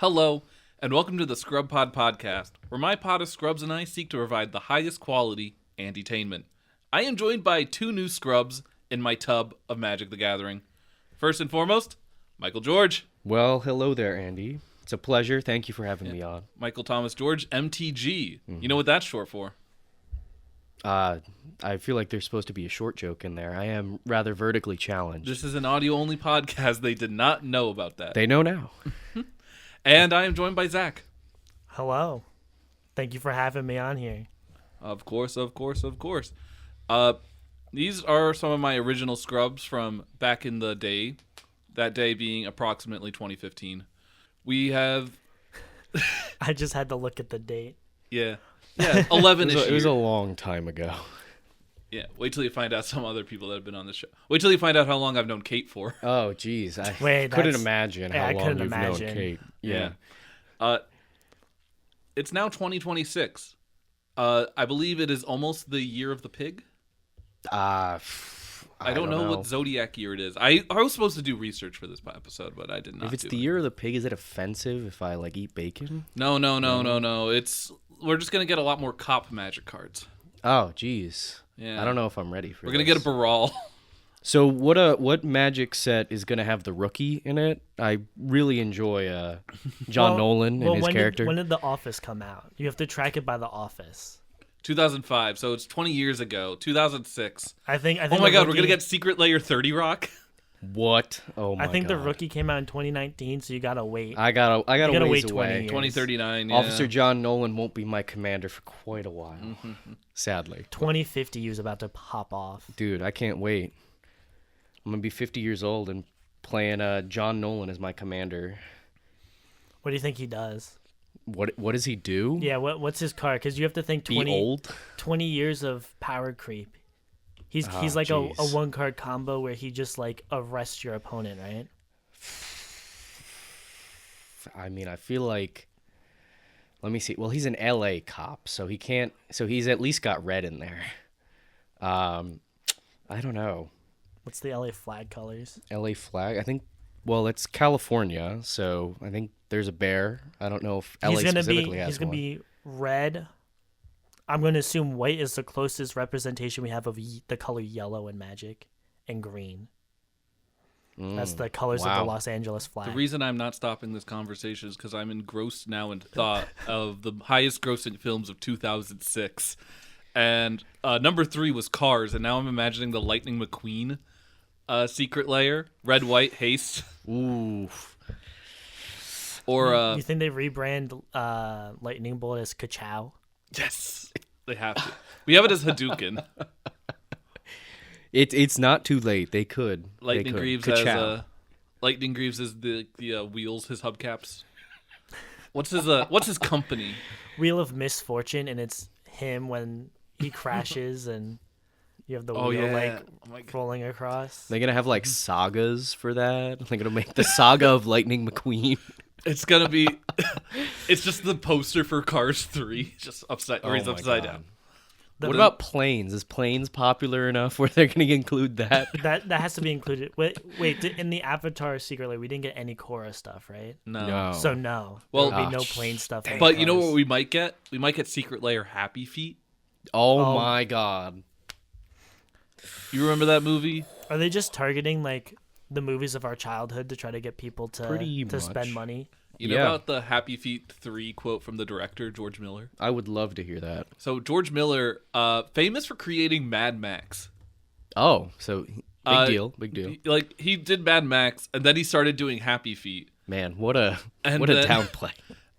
Hello, and welcome to the ScrubPod podcast, where my pod of scrubs and I seek to provide the highest quality entertainment. I am joined by two new scrubs in my tub of Magic the Gathering. First and foremost, Michael George. Well, hello there, Andy. It's a pleasure. Thank you for having me on. Michael Thomas George, MTG. You know what that's short for? I feel like there's supposed to be a short joke in there. I am rather vertically challenged. This is an audio-only podcast. They did not know about that. They know now. And I am joined by Zach. Hello. Thank you for having me on here. Of course. These are some of my original scrubs from back in the day. That day being approximately 2015. We have... I just had to look at the date. Yeah, 11-ish It was a long time ago. Yeah, wait till you find out some other people that have been on the show. Wait till you find out how long I've known Kate for. Oh, geez. I Wait, couldn't imagine how I long couldn't you've imagine. known Kate. Yeah. It's now 2026. I believe it is almost the year of the pig. I don't know what zodiac year it is. I was supposed to do research for this episode, but I did not. If it's the year of the pig, is it offensive if I eat bacon? No. We're just gonna get a lot more cop magic cards. Oh, geez. Yeah. I don't know if I'm ready for We're this. gonna get a Baral. So what magic set is going to have the rookie in it? I really enjoy John Nolan and his character. When did The Office come out? You have to track it by The Office. 2005, so it's 20 years ago. 2006. I think. Oh my God, we're gonna get Secret Layer 30 Rock. What? Oh my god. I think the rookie came out in 2019, so you gotta wait. I gotta wait ways 20 away. years. 2039. Yeah. Officer John Nolan won't be my commander for quite a while. Sadly. 2050 is about to pop off. Dude, I can't wait. I'm gonna be 50 years old and playing John Nolan as my commander. What do you think he does? What does he do? Yeah, what's his card? Because you have to think Be old? 20 years of power creep. He's like a one card combo where he just like arrests your opponent, right? I mean, I feel like. Let me see. Well, he's an LA cop, so he can't. So he's at least got red in there. I don't know. What's the LA flag colors? LA flag. I think. Well, it's California, so I think there's a bear. I don't know if LA specifically has one. He's gonna be red. I'm going to assume white is the closest representation we have of the color yellow in Magic, and green. That's the colors of the Los Angeles flag. The reason I'm not stopping this conversation is because I'm engrossed now in thought of the highest grossing films of 2006. And number 3 was Cars, and now I'm imagining the Lightning McQueen Secret Layer, red, white, haste. Ooh. Or you think they rebrand Lightning Bolt as Ka-Chow? Yes, they have to. We have it as Hadouken. It's not too late. They could. Lightning Greaves Ka-chow. as the wheels, his hubcaps. What's his company? Wheel of Misfortune, and it's him when he crashes and you have the wheel rolling across. They're gonna have like sagas for that. They're gonna make the saga of Lightning McQueen. It's gonna be. It's just the poster for Cars 3, just upside, or he's upside down. What about Planes? Is Planes popular enough where they're gonna include that? That has to be included. Wait, in the Avatar Secret Lair, we didn't get any Korra stuff, right? No. So no. Well, there'll be no plane stuff. But you know what we might get? We might get Secret Lair Happy Feet. Oh my god. You remember that movie? Are they just targeting like the movies of our childhood to try to get people to spend money? You know about the Happy Feet 3 quote from the director, George Miller? I would love to hear that. So George Miller, famous for creating Mad Max. Oh, so big deal. Like, he did Mad Max, and then he started doing Happy Feet. Man, what a downplay.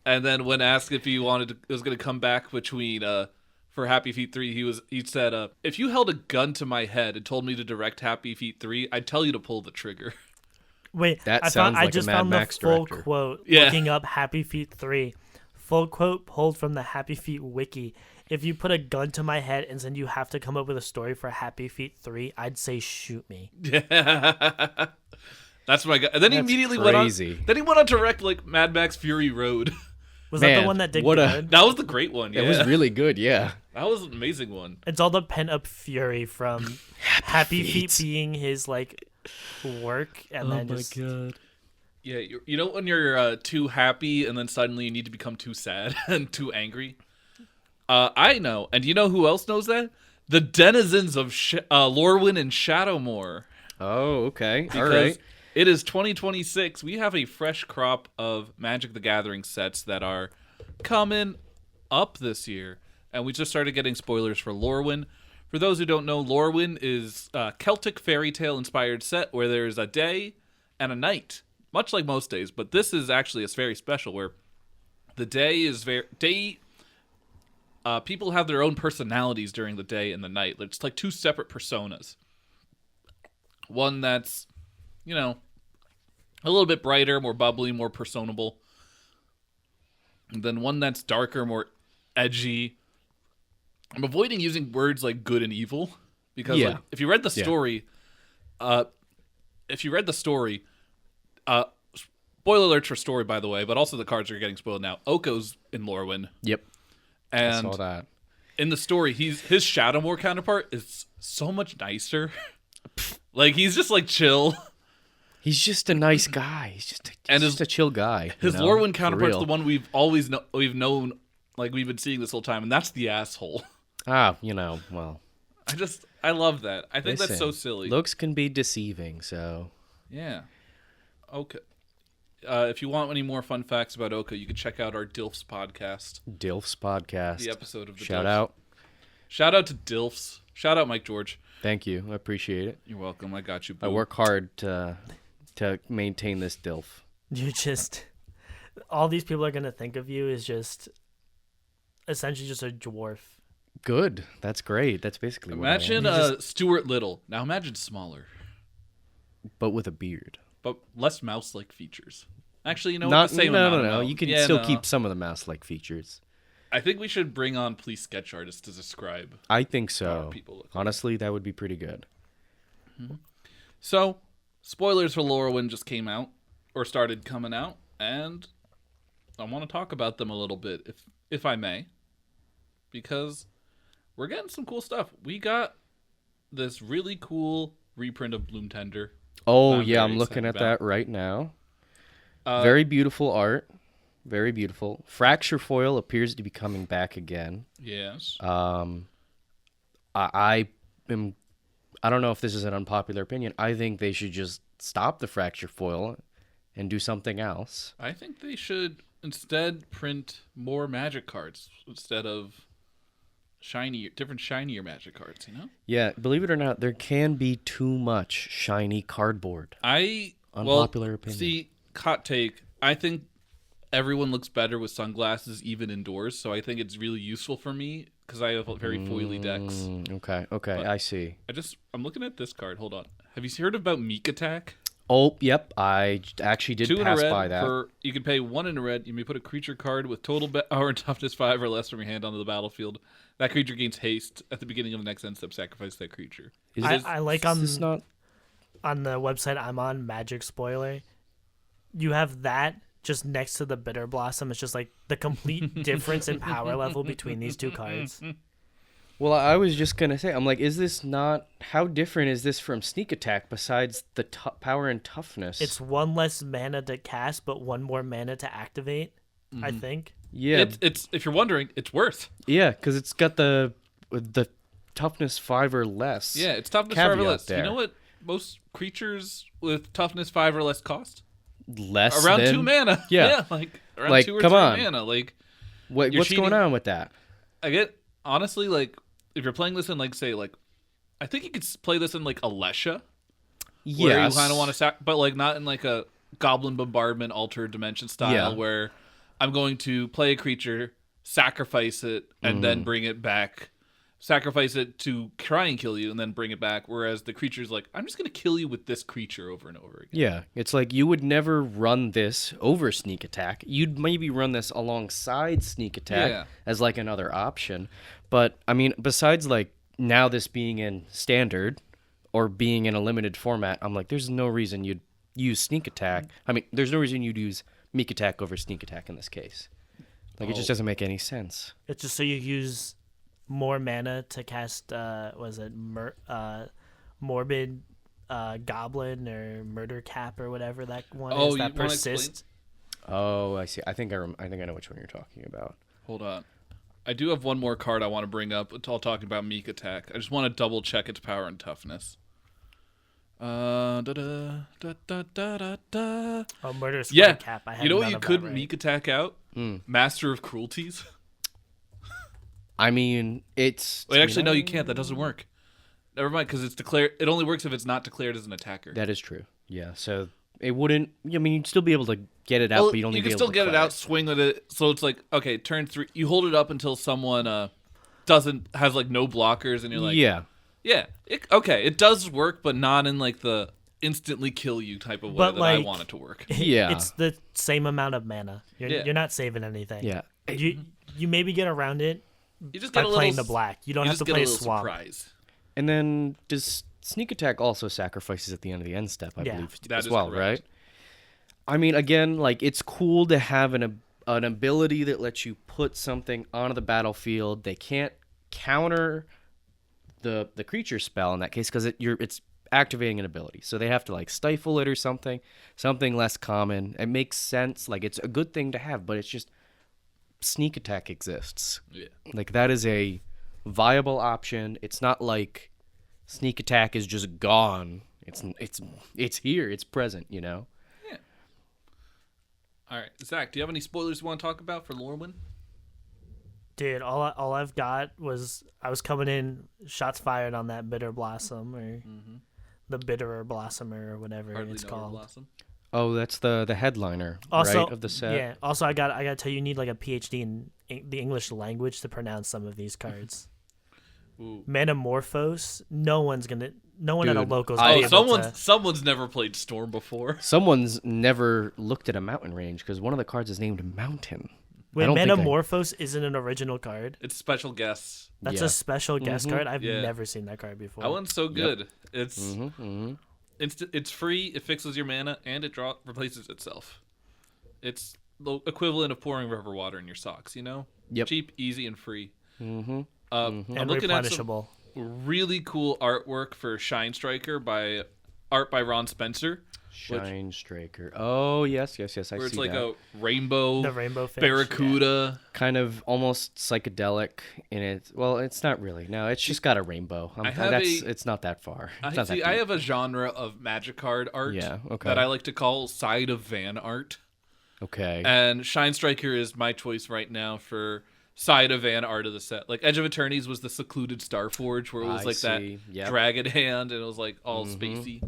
And then when asked if he was going to come back for Happy Feet 3, he said, if you held a gun to my head and told me to direct Happy Feet 3, I'd tell you to pull the trigger. Wait, I just found the full quote looking up Happy Feet 3. Full quote pulled from the Happy Feet wiki. If you put a gun to my head and said you have to come up with a story for Happy Feet 3, I'd say shoot me. Yeah. That's what I got. And then he immediately went on. Then he went on to direct like Mad Max Fury Road. Was that the one that did good? That was the great one. Yeah. It was really good. Yeah. That was an amazing one. It's all the pent up fury from Happy Feet being his like work, and then just. God. Yeah, you know when you're too happy and then suddenly you need to become too sad and too angry? I know. And you know who else knows that? The denizens of Lorwyn and Shadowmoor. Oh, okay. Because all right. It is 2026. We have a fresh crop of Magic the Gathering sets that are coming up this year. And we just started getting spoilers for Lorwyn. For those who don't know, Lorwyn is a Celtic fairy tale inspired set where there's a day and a night, much like most days. But this is actually very special where the day is people have their own personalities during the day and the night. It's like two separate personas. One that's, you know, a little bit brighter, more bubbly, more personable. And then one that's darker, more edgy. I'm avoiding using words like good and evil because like, if you read the story, spoiler alerts for story, by the way, but also the cards are getting spoiled now. Oko's in Lorwyn. Yep. And I saw that. In the story, his Shadowmoor counterpart is so much nicer. Like, he's just, like, chill. He's just a nice guy. He's just a chill guy. His Lorwyn counterpart's the one we've always known, like, we've been seeing this whole time, and that's the asshole. Ah, well. I love that. I think that's so silly. Looks can be deceiving, so. Yeah. Okay. If you want any more fun facts about Oko, you can check out our Dilfs podcast. Dilfs podcast. The episode of the Shout Dilfs. out. Shout out to Dilfs. Shout out Mike George. Thank you. I appreciate it. You're welcome. I got you, boo. I work hard to maintain this Dilf. You just... All these people are going to think of you is just... Essentially just a dwarf. Good. That's great. That's basically imagine what I am. Stuart Little. Now imagine smaller. But with a beard. But less mouse-like features. Actually, you know what? No. You can still keep some of the mouse-like features. I think we should bring on police sketch artists to describe. I think so. How people look honestly, that would be pretty good. Mm-hmm. So, spoilers for Lorwyn just came out, or started coming out, and I want to talk about them a little bit, if I may, because we're getting some cool stuff. We got this really cool reprint of Bloom Tender. Oh, yeah, I'm looking at that right now. Very beautiful art. Very beautiful. Fracture foil appears to be coming back again. Yes. I don't know if this is an unpopular opinion. I think they should just stop the fracture foil and do something else. I think they should instead print more Magic cards instead of different shinier Magic cards, you know? Yeah, believe it or not, there can be too much shiny cardboard. Unpopular opinion. See, hot take. I think everyone looks better with sunglasses even indoors, so I think it's really useful for me because I have very foily decks. Okay, but I see. I'm looking at this card. Hold on. Have you heard about Meek Attack? Oh, yep. I actually did pass by that. You can pay 1 in a red. You may put a creature card with total power and toughness 5 or less from your hand onto the battlefield. That creature gains haste at the beginning of the next end step. Sacrifice that creature. I like on the website I'm on, Magic Spoiler. You have that just next to the Bitter Blossom. It's just like the complete difference in power level between these two cards. Well, I was just going to say, I'm like, how different is this from Sneak Attack besides the power and toughness? It's 1 less mana to cast, but 1 more mana to activate, I think. Yeah. It's if you're wondering, it's worth. Yeah, because it's got the toughness 5 or less. Yeah, it's toughness 5 or less. There. You know what most creatures with toughness 5 or less cost? Less around than 2 mana. Yeah, like around 2 or 3 mana. Like, what's going on with that? I get honestly, like, if you're playing this in, like, say, like, I think you could play this in like Alesha. Yes. Where you kind of want to but like not in like a Goblin Bombardment Altered Dimension style where I'm going to play a creature, sacrifice it, and then bring it back. Sacrifice it to try and kill you, and then bring it back. Whereas the creature's like, I'm just going to kill you with this creature over and over again. Yeah, it's like you would never run this over Sneak Attack. You'd maybe run this alongside Sneak Attack as like another option. But, I mean, besides like now this being in Standard or being in a limited format, I'm like, there's no reason you'd use Sneak Attack. I mean, there's no reason you'd use Meek Attack over Sneak Attack in this case. Like, it just doesn't make any sense. It's just so you use more mana to cast, Morbid Goblin or Murder Cap or whatever that one is that persists. Oh, I see. I think I know which one you're talking about. Hold on. I do have one more card I want to bring up. It's all talking about Meek Attack. I just want to double check its power and toughness. Murder yeah. Cap. You know what you could Meek Attack out? Master of Cruelties. I mean, it's... Wait, actually, no, you can't. That doesn't work. Never mind, because it's declared. It only works if it's not declared as an attacker. That is true. Yeah, so it wouldn't... I mean, you'd still be able to get it out, but you'd only be able to... You can still get it out, swing with it. So it's like, okay, turn 3. You hold it up until someone has like no blockers, and you're like... Yeah. Yeah. It does work, but not in like the instantly kill you type of way that I want it to work. Yeah. It's the same amount of mana. You're not saving anything. Yeah. You maybe get around it you just by playing the black. You don't have to play a swap. Surprise. And then does Sneak Attack also sacrifices at the end of the end step, I believe, as well, correct. Right? I mean, again, like, it's cool to have an ability that lets you put something onto the battlefield. They can't counter the creature spell in that case because it's activating an ability. So they have to, like, stifle it or something less common. It makes sense. Like, it's a good thing to have, but it's just Sneak Attack exists. Yeah. Like, that is a viable option. It's not like Sneak Attack is just gone. It's here. It's present, you know? Yeah. All right. Zach, do you have any spoilers you want to talk about for Lorwyn? Dude, all I've got was I was coming in, shots fired on that Bitter Blossom or the Bitterer Blossomer or whatever it's called. Blossom. Oh, that's the headliner, right, of the set. Yeah. Also, I got to tell you, you need like a PhD in the English language to pronounce some of these cards. Ooh. Metamorphose. No one at a local's someone's never played Storm before. Someone's never looked at a mountain range because one of the cards is named Mountain. Wait, Metamorphose isn't an original card. It's special guests. That's a special guest card. I've never seen that card before. That one's so good. Yep. It's it's free. It fixes your mana and it replaces itself. It's the equivalent of pouring river water in your socks. You know, cheap, easy, and free. And I'm looking at some really cool artwork for Shine Striker by Ron Spencer. Shine Striker. Oh, yes, I see that. Where it's like a rainbow, the rainbow fish, barracuda. Yeah. Kind of almost psychedelic in it. Well, it's not really. No, it's just got a rainbow. It's not that far. I have a genre of Magic card art that I like to call Side of Van art. Okay. And Shine Striker is my choice right now for Side of Van art of the set. Like Edge of Eternities was the secluded Starforge where it was that dragon hand and it was like all spacey.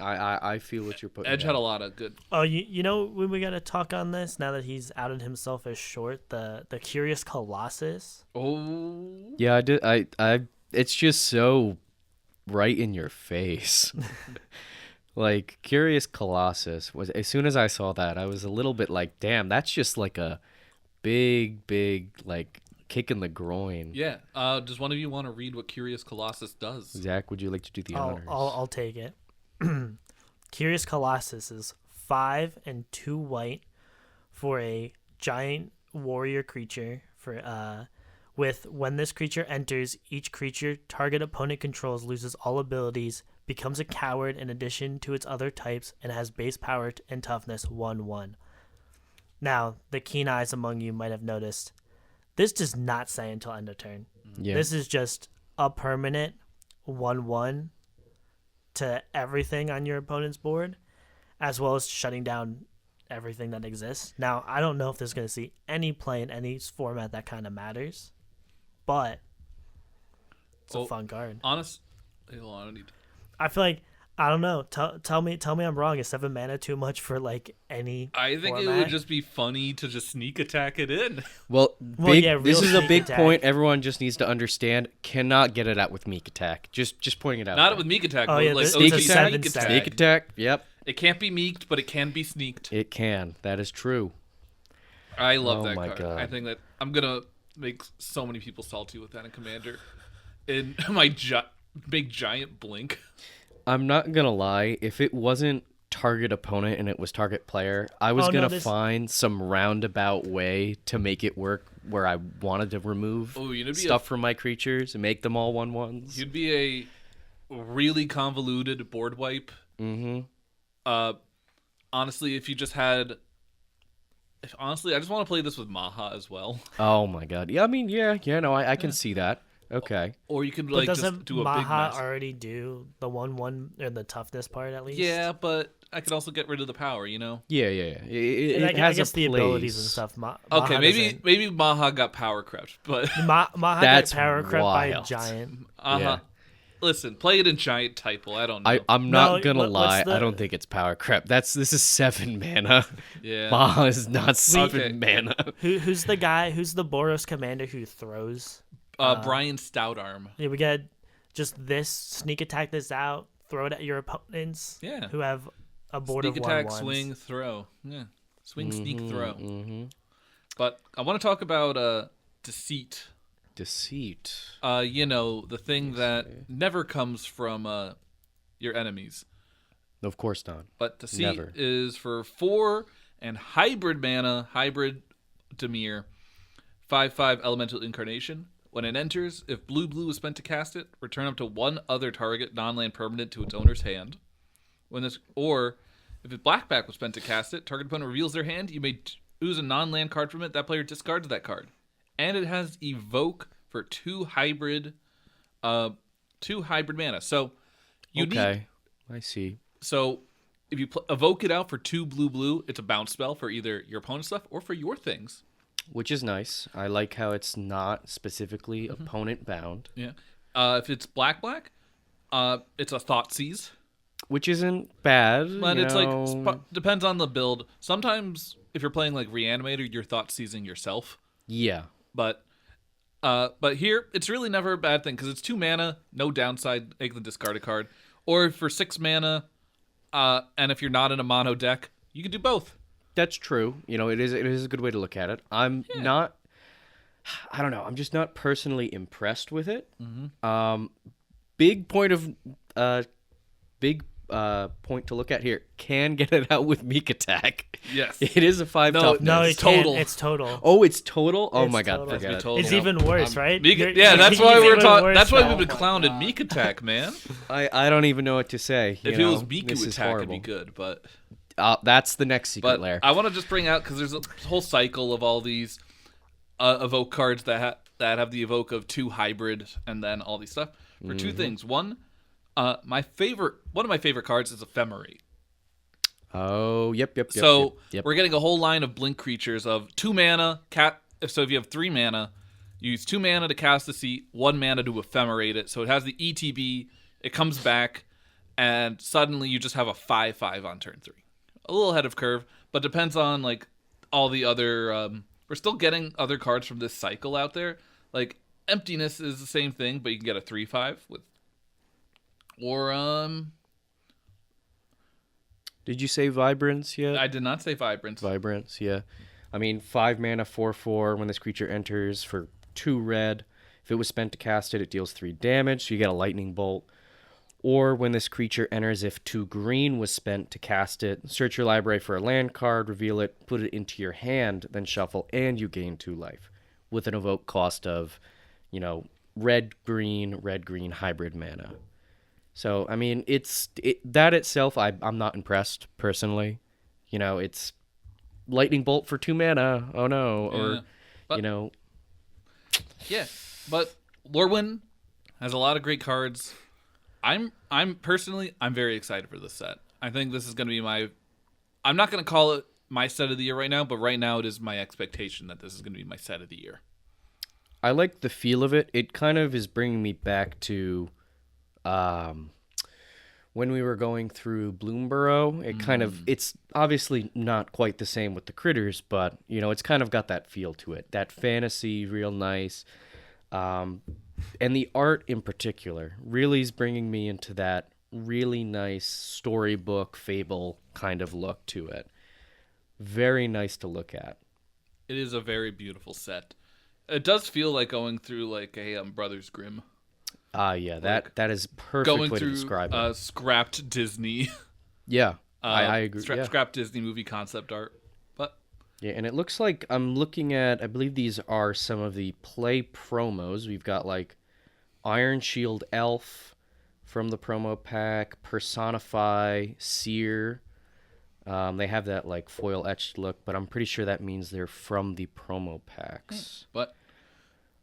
I feel what you're putting Edge down. had a lot of good. Oh, you know when we got to talk on this now that he's outed himself as short, the Curious Colossus. Oh. Yeah, I did. I it's just so right in your face. Like Curious Colossus was, as soon as I saw that, I was a little bit like, damn, that's just like a big like kick in the groin. Yeah. Does one of you want to read what Curious Colossus does? Zach, would you like to do the honors? I'll take it. Curious Colossus is 5 and 2 white for a giant warrior creature with when this creature enters, each creature target opponent controls loses all abilities, becomes a coward in addition to its other types, and has base power and toughness 1/1. Now, the keen eyes among you might have noticed, this does not say until end of turn. Yeah. This is just a permanent 1/1 to everything on your opponent's board, as well as shutting down everything that exists. Now, I don't know if this is going to see any play in any format that kind of matters, but it's a fun card. Hold on, I feel like, I don't know. Tell me I'm wrong. Is 7 mana too much for like any I think format? It would just be funny to just sneak attack it in. This is a big point everyone just needs to understand. Cannot get it out with Meek Attack. Just pointing it out. Not with Meek Attack. Oh, yeah, like sneak attack. Sneak Attack, yep. It can't be meeked, but it can be sneaked. It can. That is true. I love that card. God. I think that I'm going to make so many people salty with that in Commander. In my big giant blink. I'm not gonna lie. If it wasn't target opponent and it was target player, I was gonna find some roundabout way to make it work where I wanted to remove stuff from my creatures and make them all 1/1s. You'd be really convoluted board wipe. Honestly, if you just had... Honestly, I just want to play this with Maha as well. Oh my god. Yeah, I mean, no, I can see that. Okay. Or you could like just do a Maha big mess. already do the 1/1 or the toughness part at least? Yeah, but I could also get rid of the power, you know? Yeah. It has I guess the abilities and stuff. Okay, maybe Maha got power crept, but Maha got power crept by a giant. Yeah. Listen, play it in giant type. I don't know. I'm not gonna lie. I don't think it's power crept. This is 7 mana. Yeah. Maha is not 7 mana. Who's the guy? Who's the Boros commander who throws? Brian Stoutarm. Yeah, we got just this sneak attack this out, throw it at your opponents. Yeah. Who have a board sneak of attack, 1/1s. swing, throw. Yeah. Swing, sneak, throw. But I want to talk about deceit. Deceit. The thing that never comes from your enemies. Of course not. But deceit is for 4 and hybrid mana, hybrid Dimir, 5/5 elemental incarnation. When it enters, if blue is spent to cast it, return up to 1 other target non-land permanent to its owner's hand. If black was spent to cast it, target opponent reveals their hand. You may choose a non-land card from it. That player discards that card. And it has evoke for 2 hybrid mana. So I see. So if you evoke it out for 2 blue, it's a bounce spell for either your opponent's stuff or for your things. Which is nice. I like how it's not specifically opponent bound. Yeah. If it's black, it's a Thoughtseize. Which isn't bad. But it's depends on the build. Sometimes if you're playing like Reanimator, you're Thoughtseizing yourself. Yeah. But here, it's really never a bad thing because it's 2 mana, no downside, make the discard a card. Or for 6 mana, and if you're not in a mono deck, you can do both. That's true. It is a good way to look at it. I'm not. I don't know. I'm just not personally impressed with it. Big point to look at here. Can get it out with Meek Attack. Yes, it is a 5 toughness. No, it's total. It's total. Oh, it's total. Oh it's my god, total. forget it. It's even worse, right? That's why we're talking. That's why we've been clowning Meek Attack, man. I don't even know what to say. If it was Miku Attack, it'd be good, but. That's the next secret lair. I want to just bring out, because there's a whole cycle of all these evoke cards that have the evoke of 2 hybrid and then all these stuff for 2 things. One, one of my favorite cards is Ephemerate. Oh, yep. So we're getting a whole line of blink creatures of 2 mana. So if you have 3 mana, you use 2 mana to cast the seat, 1 mana to Ephemerate it. So it has the ETB, it comes back, and suddenly you just have a 5/5 on turn 3. A little ahead of curve, but depends on like all the other. We're still getting other cards from this cycle out there. Like Emptiness is the same thing, but you can get a 3/5 with. Or Did you say Vibrance yet? I did not say Vibrance. Vibrance, yeah. I mean 5 mana 4/4 when this creature enters for 2 red. If it was spent to cast it, it deals 3 damage. So you get a lightning bolt. Or when this creature enters, if 2 green was spent to cast it, search your library for a land card, reveal it, put it into your hand, then shuffle, and you gain 2 life with an evoke cost of, red green hybrid mana. So I mean, that itself, I'm not impressed personally. It's lightning bolt for 2 mana. Oh no, Yeah, but Lorwyn has a lot of great cards. I'm personally very excited for this set. I think this is going to be I'm not going to call it my set of the year right now, but right now it is my expectation that this is going to be my set of the year. I like the feel of it. It kind of is bringing me back to when we were going through Bloomborough. It's obviously not quite the same with the critters, but it's kind of got that feel to it. That fantasy, real nice. And the art in particular really is bringing me into that really nice storybook, fable kind of look to it. Very nice to look at. It is a very beautiful set. It does feel like going through like a Brothers Grimm. Yeah, that is perfect way to describe it. Scrapped Disney. Yeah, I agree. Scrapped Disney movie concept art. Yeah, and it looks like I'm looking at, I believe these are some of the play promos. We've got like Iron Shield Elf, from the promo pack. Personify, Sear. They have that like foil etched look, but I'm pretty sure that means they're from the promo packs. But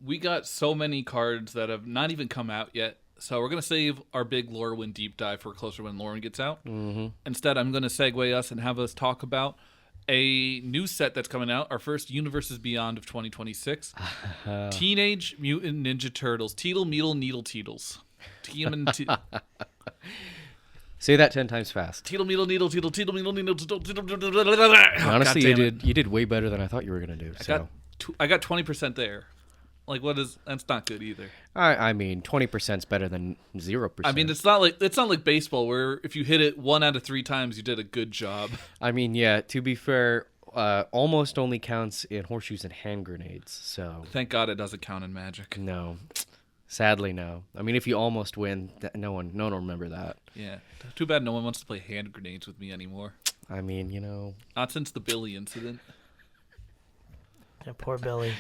we got so many cards that have not even come out yet. So we're going to save our big Lorwyn deep dive for closer when Lauren gets out. Mm-hmm. Instead, I'm going to segue us and have us talk about a new set that's coming out. Our first Universes Beyond of 2026. Teenage Mutant Ninja Turtles. Teetle, Meetle, Needle, Teetles. Say that 10 times fast. Teetle, Meetle, Needle, Teetle, Teetle, Meetle, Needle, Teetle. Honestly, you did way better than I thought you were going to do. I got 20% there. Like, that's not good either. I mean, 20% is better than 0%. I mean, it's not like baseball where if you hit it 1 out of 3 times, you did a good job. I mean, yeah, to be fair, almost only counts in horseshoes and hand grenades. So thank God it doesn't count in Magic. No. Sadly, no. I mean, if you almost win, no one will remember that. Yeah. Too bad no one wants to play hand grenades with me anymore. I mean, Not since the Billy incident. Yeah, poor Billy.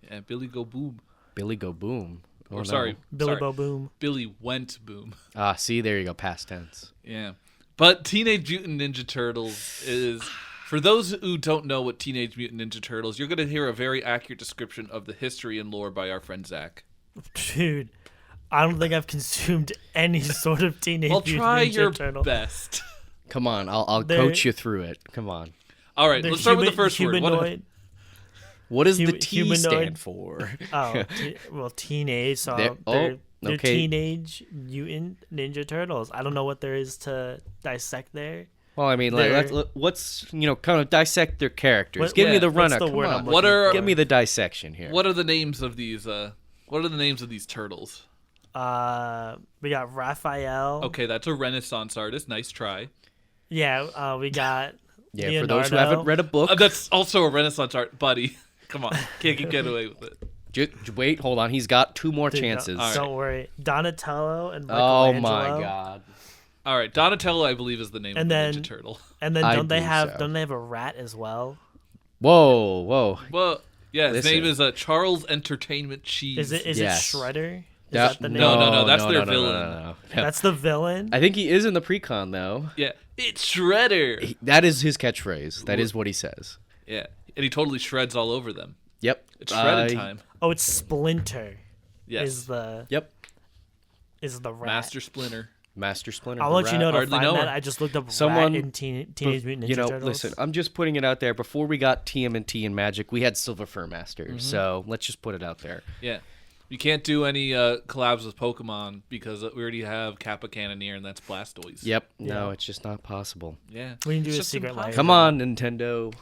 Yeah, Billy go boom. Billy go boom. Oh, sorry. Billy go boom. Billy went boom. Ah, see, there you go, past tense. Yeah. But Teenage Mutant Ninja Turtles is... For those who don't know what Teenage Mutant Ninja Turtles, you're going to hear a very accurate description of the history and lore by our friend Zach. Dude, I don't think I've consumed any sort of Teenage Mutant Ninja Turtle. Well, try your best. Come on, I'll coach you through it. Come on. All right, let's start with the first word. What does the T stand for? Teenage. So they're Teenage Mutant Ninja Turtles. I don't know what there is to dissect there. Well, I mean, let's kind of dissect their characters. Give me the runner. Come on. Give me the dissection here. What are the names of these? What are the names of these turtles? We got Raphael. Okay, that's a Renaissance artist. Nice try. Yeah, we got. Yeah, Leonardo. for those who haven't read a book, that's also a Renaissance art, buddy. Come on, can't get away with it. Wait, hold on. He's got 2 more chances. Don't worry. Donatello and Michelangelo. Oh my God. All right, Donatello, I believe, is the name of the Ninja Turtle. And then don't they have a rat as well? Whoa. Well, yeah, his name is Charles Entertainment Cheese. Is it Shredder? Is that the name? No, that's their villain. No. That's the villain? I think he is in the pre-con, though. Yeah, it's Shredder. That is his catchphrase. That is what he says. Yeah, and he totally shreds all over them. Yep. It's shredding time. Oh, it's Splinter. Yes. Is the rat. Master Splinter. I'll let you know to find that. I just looked up rat in Teenage Mutant Ninja Turtles. Listen, I'm just putting it out there. Before we got TMNT and Magic, we had Silver Fur Master. Mm-hmm. So let's just put it out there. Yeah. You can't do any collabs with Pokemon because we already have Kappa Cannoneer and that's Blastoise. Yep. Yeah. No, it's just not possible. Yeah. We can do a secret layer. Come on, Nintendo.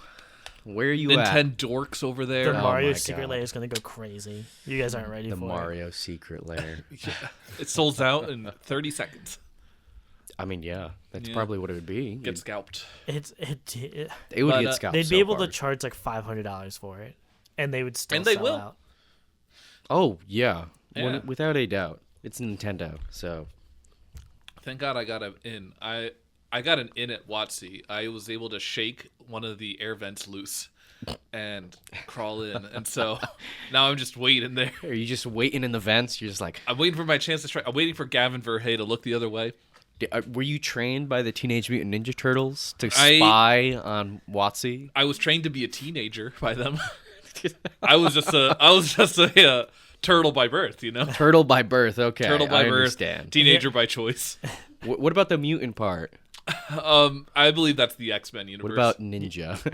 Where are you at? Dorks over there. The Mario secret layer is going to go crazy. You guys aren't ready for it. The Mario secret layer. Yeah. It sells out in 30 seconds. I mean, yeah, that's probably what it would be. Get scalped. They would get scalped. They'd be able to charge like $500 for it, and they would still sell out. Oh yeah. Without a doubt, it's Nintendo. So, thank God I got an in. I got an in at WotC. I was able to shake one of the air vents loose and crawl in, and so now I'm just waiting there. Are you just waiting in the vents? You're just like, I'm waiting for my chance to try. I'm waiting for Gavin Verhey to look the other way. Were you trained by the Teenage Mutant Ninja Turtles to spy on WotC? I was trained to be a teenager by them. I was just a turtle by birth, Turtle by birth, okay. Turtle by birth, understand. Teenager by choice. What about the mutant part? I believe that's the X-Men universe. What about ninja?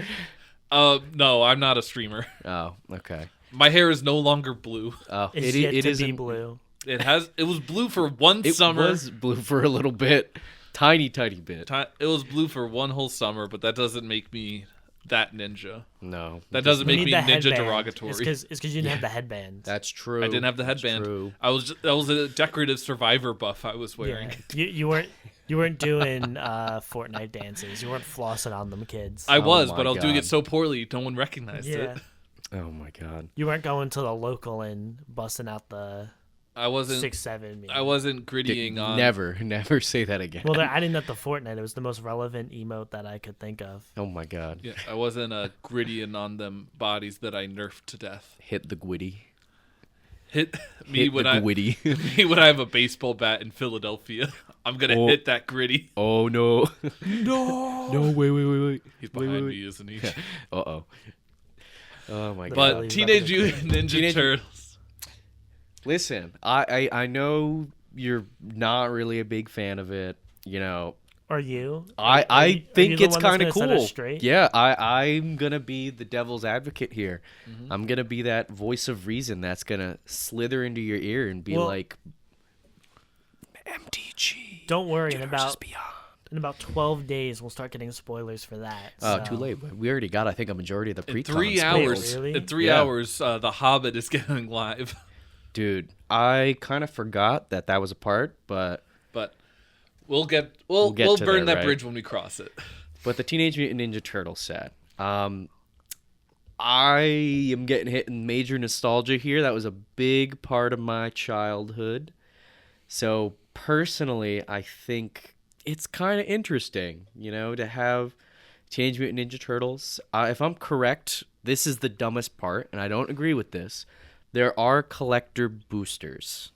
No, I'm not a streamer. Oh, okay. My hair is no longer blue. Oh, it isn't blue. It was blue for one summer. It was blue for a little bit. Tiny bit. It was blue for one whole summer, but that doesn't make me that ninja. No. That doesn't make me ninja derogatory. It's because you didn't have the headband. That's true. I didn't have the headband. True. That was a decorative Survivor buff I was wearing. Yeah. You weren't doing Fortnite dances. You weren't flossing on them kids. I was, but I was doing it so poorly no one recognized it. Oh my God. You weren't going to the local and busting out the I wasn't 6'7". I wasn't grittying on. Never say that again. Well, they're adding that to Fortnite. It was the most relevant emote that I could think of. Oh my God. Yeah, I wasn't grittying on them bodies that I nerfed to death. Hit the gwitty. hit me when I have a baseball bat in Philadelphia. I'm gonna hit that Gritty. Oh no! No! Wait! He's behind me, isn't he? Oh my god! But Teenage Mutant Ninja Turtles. Listen, I know you're not really a big fan of it. You know. Are you? I think it's kind of cool. Yeah, I'm gonna be the devil's advocate here. Mm-hmm. I'm gonna be that voice of reason that's gonna slither into your ear and be like, MTG. Don't worry. In about 12 days, we'll start getting spoilers for that. Oh, too late. We already got, I think, a majority of the pre-con. In 3 hours. Really? In 3 hours, The Hobbit is getting live. Dude, I kind of forgot that was a part, but we'll burn that bridge when we cross it. But the Teenage Mutant Ninja Turtles set. I am getting hit in major nostalgia here. That was a big part of my childhood. So personally, I think it's kind of interesting, to have Teenage Mutant Ninja Turtles. If I'm correct, this is the dumbest part, and I don't agree with this. There are collector boosters.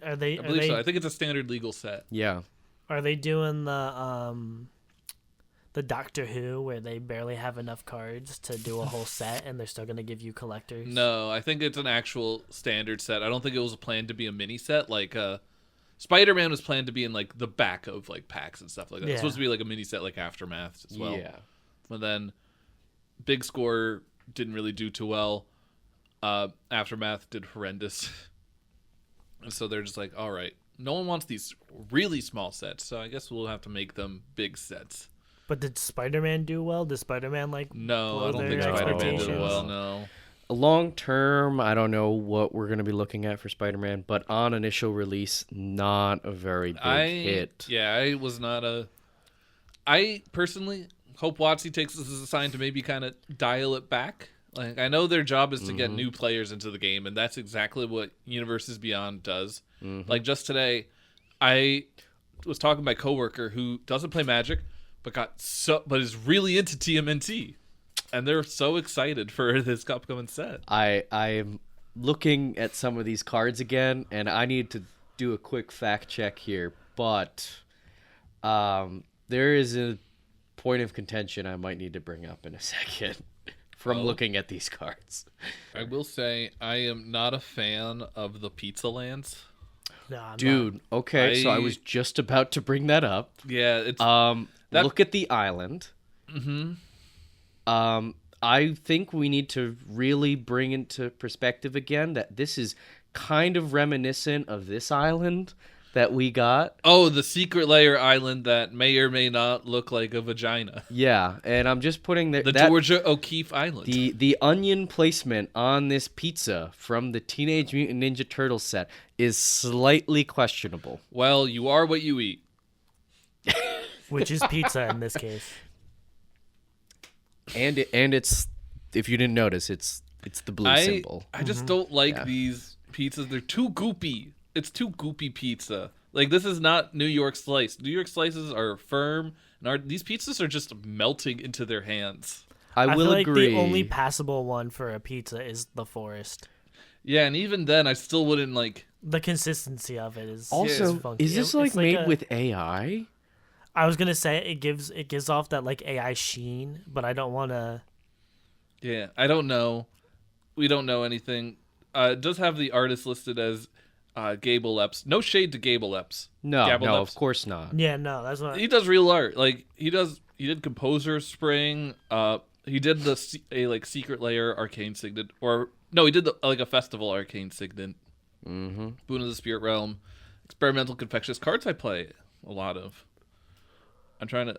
Are they? I believe so. I think it's a standard legal set. Yeah. Are they doing the Doctor Who where they barely have enough cards to do a whole set and they're still going to give you collectors? No, I think it's an actual standard set. I don't think it was planned to be a mini set. Like Spider-Man was planned to be in like the back of like packs and stuff like that. Yeah. It's supposed to be like a mini set like Aftermath as well. Yeah. But then Big Score didn't really do too well. Aftermath did horrendous. And so they're just like, all right, no one wants these really small sets, so I guess we'll have to make them big sets. But did Spider-Man do well? Did Spider-Man No, I don't think Spider-Man did well, no. Long term, I don't know what we're going to be looking at for Spider-Man, but on initial release, not a very big hit. Yeah, I personally hope WotC takes this as a sign to maybe kind of dial it back. Like, I know their job is to get new players into the game, and that's exactly what Universes Beyond does. Mm-hmm. Like, just today, I was talking to my coworker who doesn't play Magic, but is really into TMNT, and they're so excited for this upcoming set. I am looking at some of these cards again, and I need to do a quick fact check here, but there is a point of contention I might need to bring up in a second. From looking at these cards. I will say I am not a fan of the Pizza Lands. No, I'm Dude, not. Okay, so I was just about to bring that up. Yeah, it's look at the island. Mm-hmm. I think we need to really bring into perspective again that this is kind of reminiscent of this island that we got. Oh, the secret layer island that may or may not look like a vagina. Yeah, and I'm just putting the Georgia O'Keeffe Island. The onion placement on this pizza from the Teenage Mutant Ninja Turtles set is slightly questionable. Well, you are what you eat. Which is pizza in this case. And it's, if you didn't notice, it's the blue symbol. I just don't like these pizzas. They're too goopy. It's too goopy pizza. Like, this is not New York Slice. New York Slices are firm, and these pizzas are just melting into their hands. I will feel agree. Like the only passable one for a pizza is the Forest. Yeah, and even then, I still wouldn't like... The consistency of it is funky. Is this like made with AI? I was gonna say it gives off that like AI sheen, but I don't want to. Yeah, I don't know. We don't know anything. It does have the artist listed as Gable Epps. No shade to Gable Epps. No, of course not. Yeah, no, that's not. He does real art. Like he did Composer Spring. He did a Secret Layer Arcane Signet, or no, he did a festival Arcane Signet. Mm-hmm. Boon of the Spirit Realm, Experimental Confectious cards I play a lot of. I'm trying to.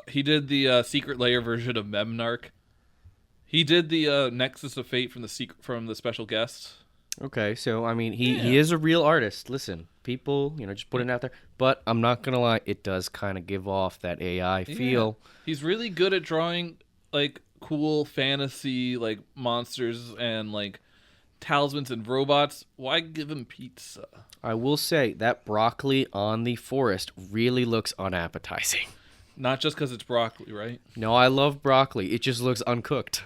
He did the Secret Layer version of Memnarch. He did the Nexus of Fate from the special guest. Okay, so I mean, he is a real artist. Listen, people, just putting it out there. But I'm not gonna lie, it does kind of give off that AI feel. He's really good at drawing like cool fantasy like monsters and like talismans and robots. Why give him pizza? I will say that broccoli on the Forest really looks unappetizing. Not just because it's broccoli, right? No, I love broccoli. It just looks uncooked.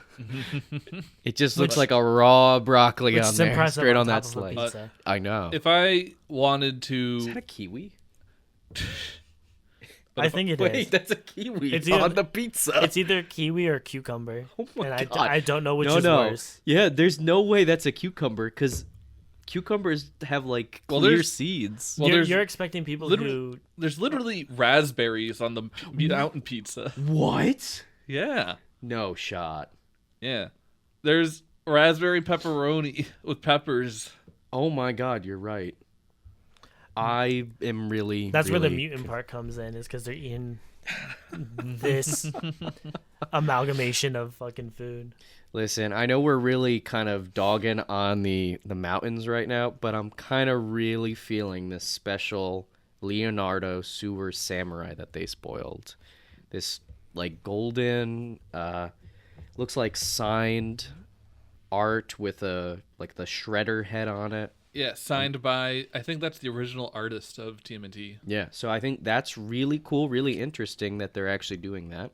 It just looks like a raw broccoli on there, straight on that slice. I know. If I wanted to... Is that a kiwi? I think it is. Wait, that's a kiwi on the pizza. It's either kiwi or cucumber. Oh my God. I don't know which is worse. Yeah, there's no way that's a cucumber because cucumbers have like clear seeds. Well, you're expecting people who... There's literally raspberries on the mountain pizza. What? Yeah. No shot. Yeah. There's raspberry pepperoni with peppers. Oh my God, you're right. I am really... That's where the mutant part comes in, is because they're eating this amalgamation of fucking food. Listen, I know we're really kind of dogging on the mountains right now, but I'm kind of really feeling this special Leonardo Sewer Samurai that they spoiled. This, like, golden, looks like signed art with the shredder head on it. Yeah, signed by, I think that's the original artist of TMNT. Yeah, so I think that's really cool, really interesting that they're actually doing that.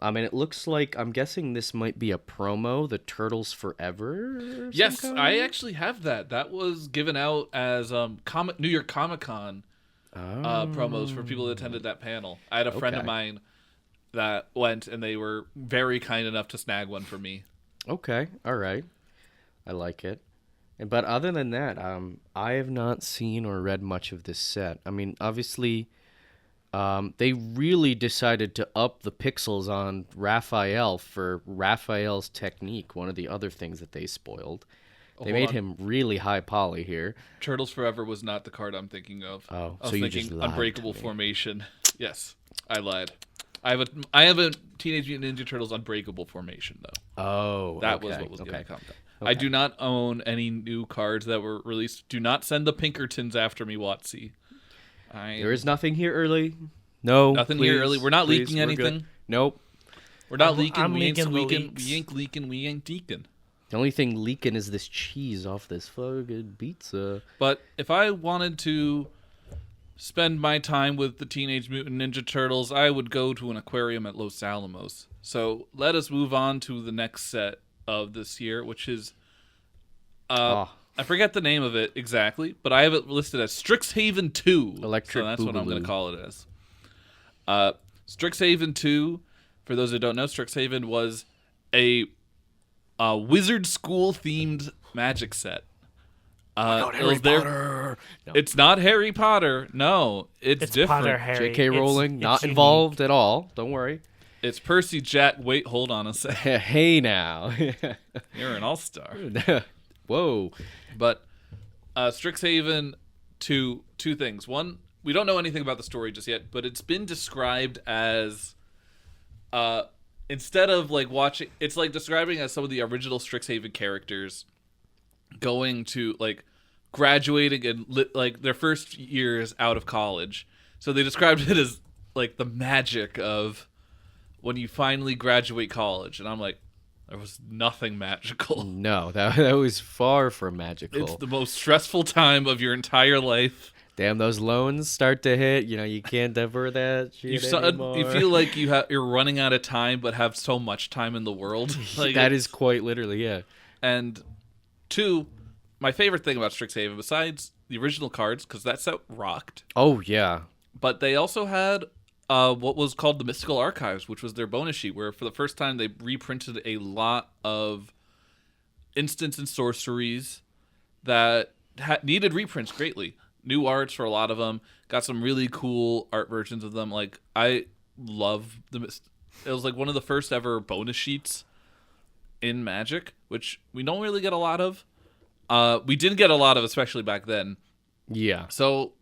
I mean, it looks like, I'm guessing this might be a promo, the Turtles Forever? Yes, I actually have that. That was given out as New York Comic-Con promos for people that attended that panel. I had a friend of mine that went, and they were very kind enough to snag one for me. Okay, all right. I like it. But other than that, I have not seen or read much of this set. I mean, obviously, they really decided to up the pixels on Raphael for Raphael's technique, one of the other things that they spoiled. They made him really high poly here. Turtles Forever was not the card I'm thinking of. Oh, I was so you thinking just lied Unbreakable to me. Formation. Yes, I lied. I have a Teenage Mutant Ninja Turtles Unbreakable Formation, though. Oh, that was what was given content. Okay. I do not own any new cards that were released. Do not send the Pinkertons after me, Watsy. There is nothing here early. No, nothing here early. We're not leaking anything. Good. Nope. We're not leaking. We ain't squeaking. We ain't leaking. We ain't deaking. The only thing leaking is this cheese off this fucking pizza. But if I wanted to spend my time with the Teenage Mutant Ninja Turtles, I would go to an aquarium at Los Alamos. So let us move on to the next set of this year, which is I forget the name of it exactly, but I have it listed as Strixhaven 2. Electric so that's Boogaloo. what I'm going to call it as. Strixhaven 2, for those who don't know, Strixhaven was a wizard school themed magic set. Harry Potter. No. It's not Harry Potter. No, it's different. Potter Harry. J.K. Rowling, not involved at all. Don't worry. It's Percy Jack. Wait, hold on a second. Hey now. You're an all-star. Whoa. But Strixhaven, two things. One, we don't know anything about the story just yet, but it's been described as instead of like watching, it's like describing as some of the original Strixhaven characters going to like graduating and like their first years out of college. So they described it as like the magic of when you finally graduate college. And I'm like, there was nothing magical. No, that was far from magical. It's the most stressful time of your entire life. Damn, those loans start to hit. You know, you can't defer that shit anymore. You feel like you're running out of time, but have so much time in the world. Like, that is quite literally, yeah. And two, my favorite thing about Strixhaven, besides the original cards, because that set rocked. Oh, yeah. But they also had what was called the Mystical Archives, which was their bonus sheet, where for the first time they reprinted a lot of instants and sorceries that needed reprints greatly. New arts for a lot of them. Got some really cool art versions of them. Like, I love it was like one of the first ever bonus sheets in Magic, which we don't really get a lot of. We didn't get a lot of, especially back then. Yeah. So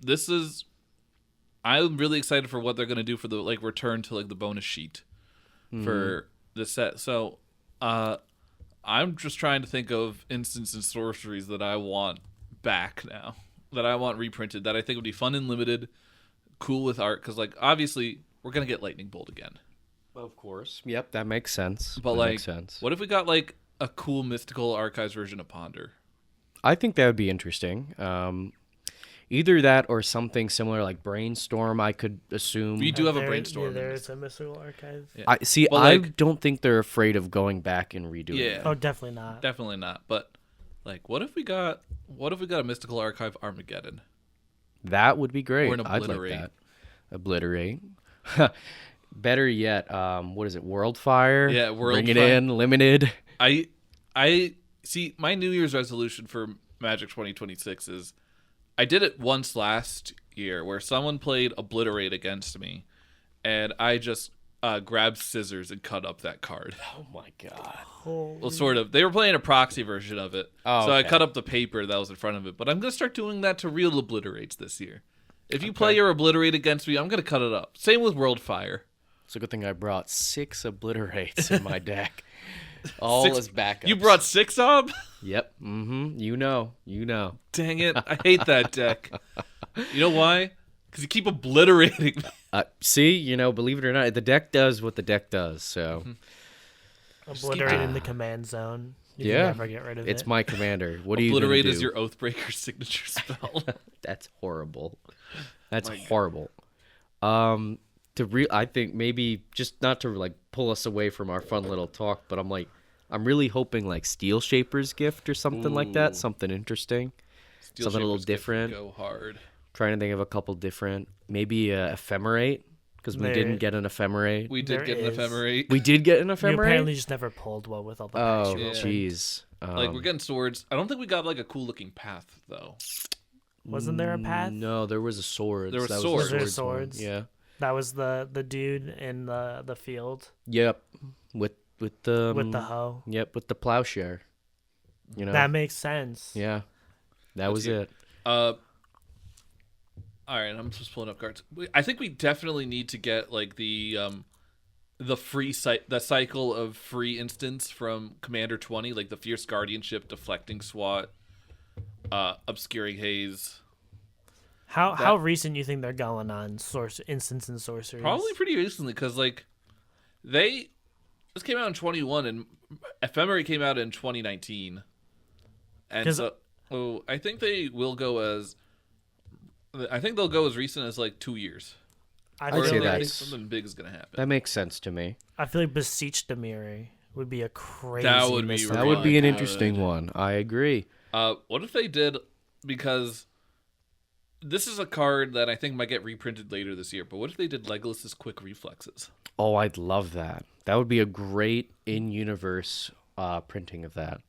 I'm really excited for what they're gonna do for the like return to like the bonus sheet for the set. So I'm just trying to think of instants and sorceries that I want back now, that I want reprinted, that I think would be fun and limited, cool with art, because like obviously we're gonna get Lightning Bolt again. Of course. Yep, that makes sense. But what if we got like a cool Mystical Archives version of Ponder? I think that would be interesting. Either that or something similar like Brainstorm, I could assume. We do have a Brainstorm. Yeah, there is a Mystical Archive. Yeah. I don't think they're afraid of going back and redoing it. Oh, definitely not. Definitely not. But like, what if we got a Mystical Archive Armageddon? That would be great. Or an Obliterate. I'd like that. Obliterate. Better yet, what is it? Worldfire? Yeah, Worldfire. Bring it in, limited. I see. My New Year's resolution for Magic 2026 is, I did it once last year where someone played Obliterate against me, and I just grabbed scissors and cut up that card. Oh my god. Well, sort of. They were playing a proxy version of it, so I cut up the paper that was in front of it. But I'm gonna start doing that to real Obliterates this year. If you play your Obliterate against me, I'm gonna cut it up. Same with Worldfire. It's a good thing I brought 6 Obliterates in my deck. All as backups. You brought 6 up? Yep. Mm-hmm. You know. Dang it. I hate that deck. You know why? Because you keep obliterating me. See, believe it or not, the deck does what the deck does, so. Obliterating the command zone. You can never get rid of it. It's my commander. What do you do? Obliterate is your Oathbreaker signature spell. That's horrible. That's horrible. I think maybe just not to like pull us away from our fun little talk, but I'm really hoping like Steel Shaper's Gift or something like that, something interesting, something a little different. Go hard. Trying to think of a couple different, maybe Ephemerate, because we didn't get an Ephemerate. We did get an Ephemerate. We did get an Ephemerate. You apparently just never pulled one with all the. Oh, jeez. Like we're getting swords. I don't think we got like a cool looking path though. Wasn't there a path? No, there was a sword. There was swords. Was there swords? Yeah. That was the dude in the field. Yep. With the hoe. Yep, with the plowshare. That makes sense. Yeah. That was it. All right, I'm just pulling up cards. I think we definitely need to get like the cycle of free instance from Commander 20, like the Fierce Guardianship, Deflecting Swat, Obscuring Haze. How recent you think they're going on instance and sorceries? Probably pretty recently, because like this came out in 21 and Ephemerate came out in 2019, and so I think they will go as. I think they'll go as recent as like 2 years. I say that something big is gonna happen. That makes sense to me. I feel like Beseech the Mirror would be a crazy. That would be an interesting one. I agree. What if they did, because this is a card that I think might get reprinted later this year, but what if they did Legolas's Quick Reflexes? Oh, I'd love that. That would be a great in-universe printing of that.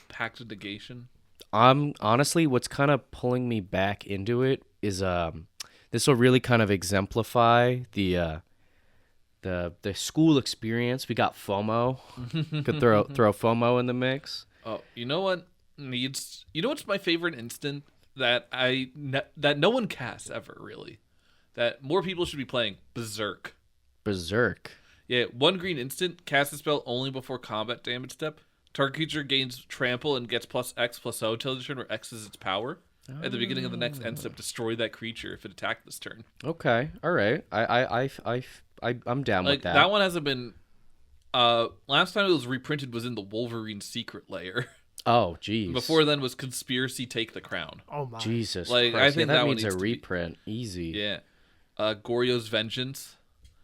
Pact of Negation. Honestly, what's kind of pulling me back into it is this will really kind of exemplify the school experience. We got FOMO. Could throw FOMO in the mix. Oh, you know what needs? You know what's my favorite instant that that no one casts ever, really, that more people should be playing? Berserk. Yeah, 1 green instant, cast a spell only before combat damage step. Target creature gains trample and gets +X/+O until the turn where X is its power. At the beginning of the next end step, destroy that creature if it attacked this turn. Okay, all right. I'm down with that. That one hasn't been. Last time it was reprinted was in the Wolverine Secret Lair. Oh, jeez. Before then was Conspiracy Take the Crown. Oh my. Jesus. Like Christ. I think that means one needs a reprint. Easy. Yeah. Goryo's Vengeance.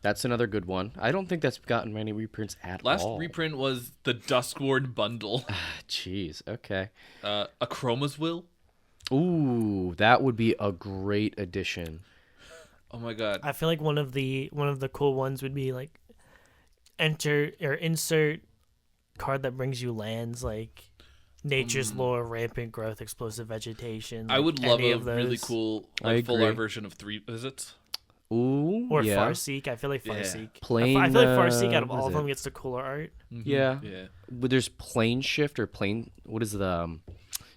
That's another good one. I don't think that's gotten many reprints at all. Last reprint was the Duskward Bundle. Jeez. Okay. Akroma's Will. Ooh, that would be a great addition. Oh my god. I feel like one of the cool ones would be like insert card that brings you lands, like Nature's Lore, Rampant Growth, Explosive Vegetation. Like I would love a of those. really cool full art version of 3 visits. Ooh, or yeah. Farseek. I feel like Farseek. Plain, I feel like Farseek out of all of them gets the cooler art. Mm-hmm. Yeah. Yeah. But there's Plane Shift or Plane. What is the?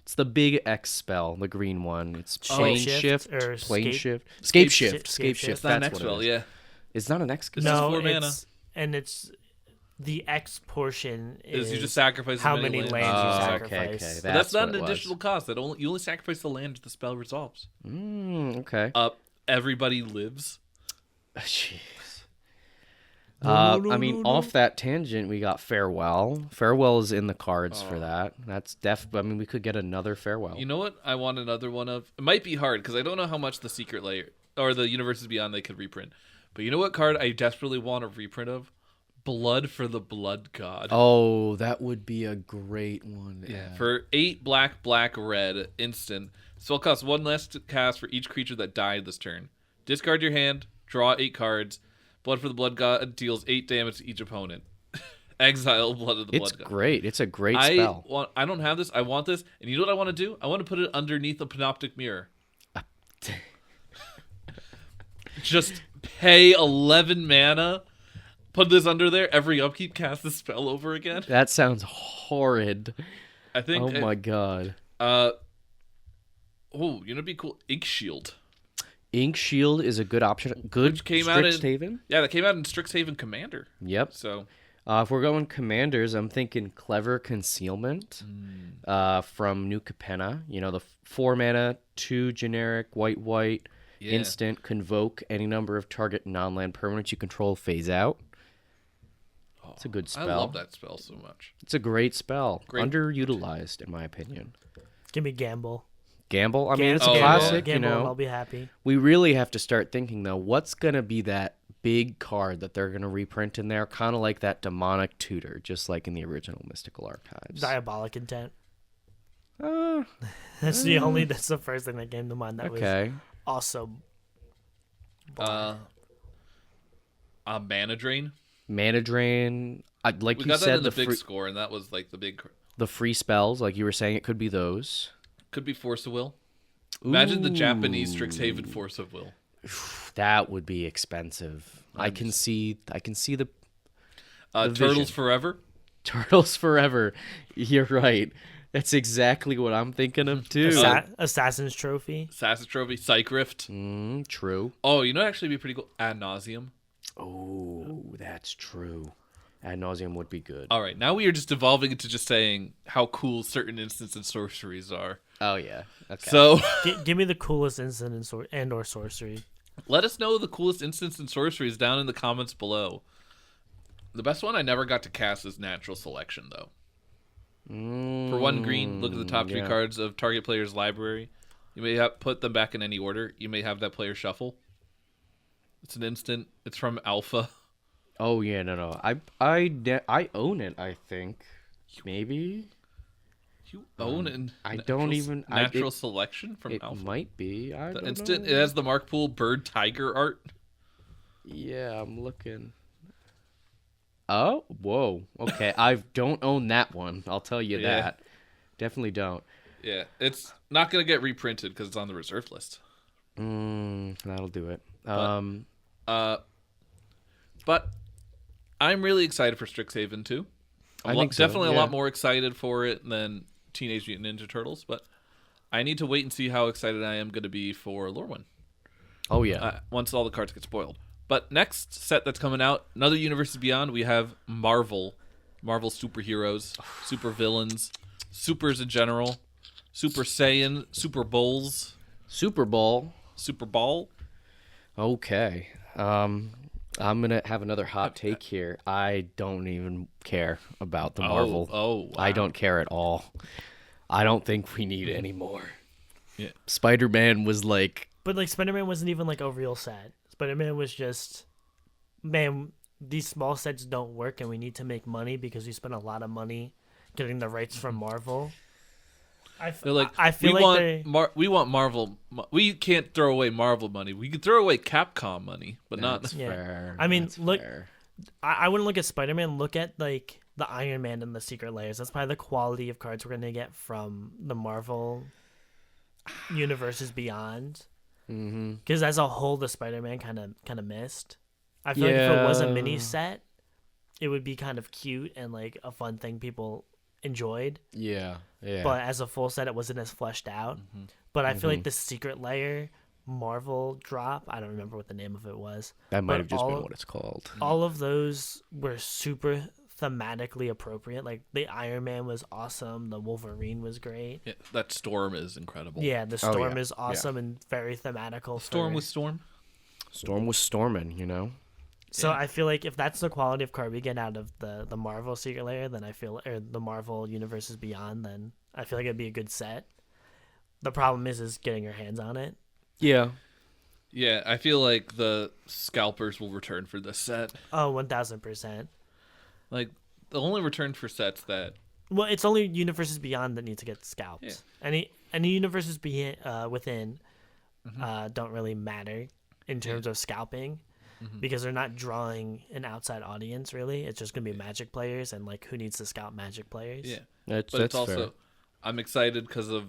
It's the big X spell, the green one. It's Plane Shift or Plane Shift. Scape Shift. It's not an X spell. Yeah. It's not an X. It's no, 4 mana. And it's the X portion is you just sacrifice how many lands you sacrifice. Okay. That's not an additional cost. You only sacrifice the land the spell resolves. Okay. Everybody lives. Jeez. I mean, off that tangent, we got Farewell. Farewell is in the cards for that. That's I mean, we could get another Farewell. You know what? I want another one of. It might be hard because I don't know how much the Secret Layer or the Universes Beyond they could reprint. But you know what card I desperately want a reprint of? Blood for the Blood God. Oh, that would be a great one. Yeah. For 8 black, red, instant. Spell costs 1 less to cast for each creature that died this turn. Discard your hand, draw 8 cards. Blood for the Blood God deals 8 damage to each opponent. Exile Blood of the Blood God. It's great. It's a great spell. I don't have this. I want this. And you know what I want to do? I want to put it underneath a Panoptic Mirror. Just pay 11 mana. Put this under there. Every upkeep, cast the spell over again. That sounds horrid. I think. Oh my god. You know what'd be cool? Ink Shield. Ink Shield is a good option. Good Strixhaven? Yeah, that came out in Strixhaven Commander. Yep. So, if we're going Commanders, I'm thinking Clever Concealment from New Capenna. You know, the 4 mana, 2 generic, white, instant, convoke any number of target non-land permanents you control, phase out. It's a good spell. I love that spell so much. It's a great spell. Underutilized, in my opinion. Give me Gamble. Gamble? I mean, it's a classic, Gamble, you know. I'll be happy. We really have to start thinking, though, what's going to be that big card that they're going to reprint in there? Kind of like that Demonic Tutor, just like in the original Mystical Archives. Diabolic Intent. That's the first thing that came to mind. That was awesome. Mana Drain. Mana Drain. Like we you got said, that in the big score, and that was like the big. The free spells, like you were saying, it could be those. Could be Force of Will. Imagine the Japanese Strixhaven Force of Will. That would be expensive. I can see the Turtles Forever. Turtles Forever. You're right. That's exactly what I'm thinking of too. Assassin's Trophy. Assassin's Trophy. Psych Rift. True. Oh, you know what actually be pretty cool? Ad Nauseam. Oh, that's true. Ad Nauseam would be good. All right, now we are just evolving into just saying how cool certain instants and sorceries are. Oh yeah. Okay. So give me the coolest instant and/or sorcery. Let us know the coolest instants and sorceries down in the comments below. The best one I never got to cast is Natural Selection, though. For 1 green, look at the top 3 cards of target player's library. You may put them back in any order. You may have that player shuffle. It's an instant. It's from Alpha. Oh yeah, no. I own it. I think maybe you own it. I don't even Natural Selection from Alpha. It might be. I don't instant. know. It has the Mark Pool Bird Tiger art. Yeah, I'm looking. Oh, whoa. Okay, I don't own that one. I'll tell you that. Definitely don't. Yeah, it's not gonna get reprinted because it's on the reserve list. That'll do it. But I'm really excited for Strixhaven too. I think so, definitely a lot more excited for it than Teenage Mutant Ninja Turtles, but I need to wait and see how excited I am going to be for Lorwyn. Oh yeah. Once all the cards get spoiled. But next set that's coming out, another Universes Beyond, we have Marvel superheroes, super villains, supers in general, Super Saiyan, Super Bowls, Super Bowl. Okay. I'm going to have another hot take here. I don't even care about the Marvel. Wow. I don't care at all. I don't think we need any more. Yeah. Spider-Man was like... But like Spider-Man wasn't even like a real set. Spider-Man was just, man, these small sets don't work and we need to make money because we spent a lot of money getting the rights from Marvel. I feel like we want Marvel. We can't throw away Marvel money. We can throw away Capcom money, but That's fair. I mean, That's look, fair. I wouldn't look at Spider-Man. Look at like the Iron Man and the Secret Layers. That's probably the quality of cards we're gonna get from the Marvel Universes Beyond. Because as a whole, the Spider-Man kind of missed. I feel like if it was a mini set, it would be kind of cute and like a fun thing people enjoyed. Yeah. But as a full set, it wasn't as fleshed out. But I feel like the Secret Layer Marvel drop, I don't remember what the name of it was. That might have just been what it's called. All of those were super thematically appropriate. Like the Iron Man was awesome. The Wolverine was great. Yeah, that Storm is incredible. Yeah, the Storm is awesome and very thematical. Storm was Storm. Storm was storming, you know? So I feel like if that's the quality of card we get out of the Marvel Secret Lair, then or the Marvel Universes Beyond, then I feel like it'd be a good set. The problem is getting your hands on it. Yeah. Yeah, I feel like the scalpers will return for this set. Oh, 1,000%. Like, they'll only return for sets that... Well, it's only Universes Beyond that need to get scalped. Yeah. Any Universes within don't really matter in terms of scalping because they're not drawing an outside audience, really. It's just going to be Magic players, and, like, who needs to scout Magic players? Yeah. That's it's also... fair. I'm excited because of...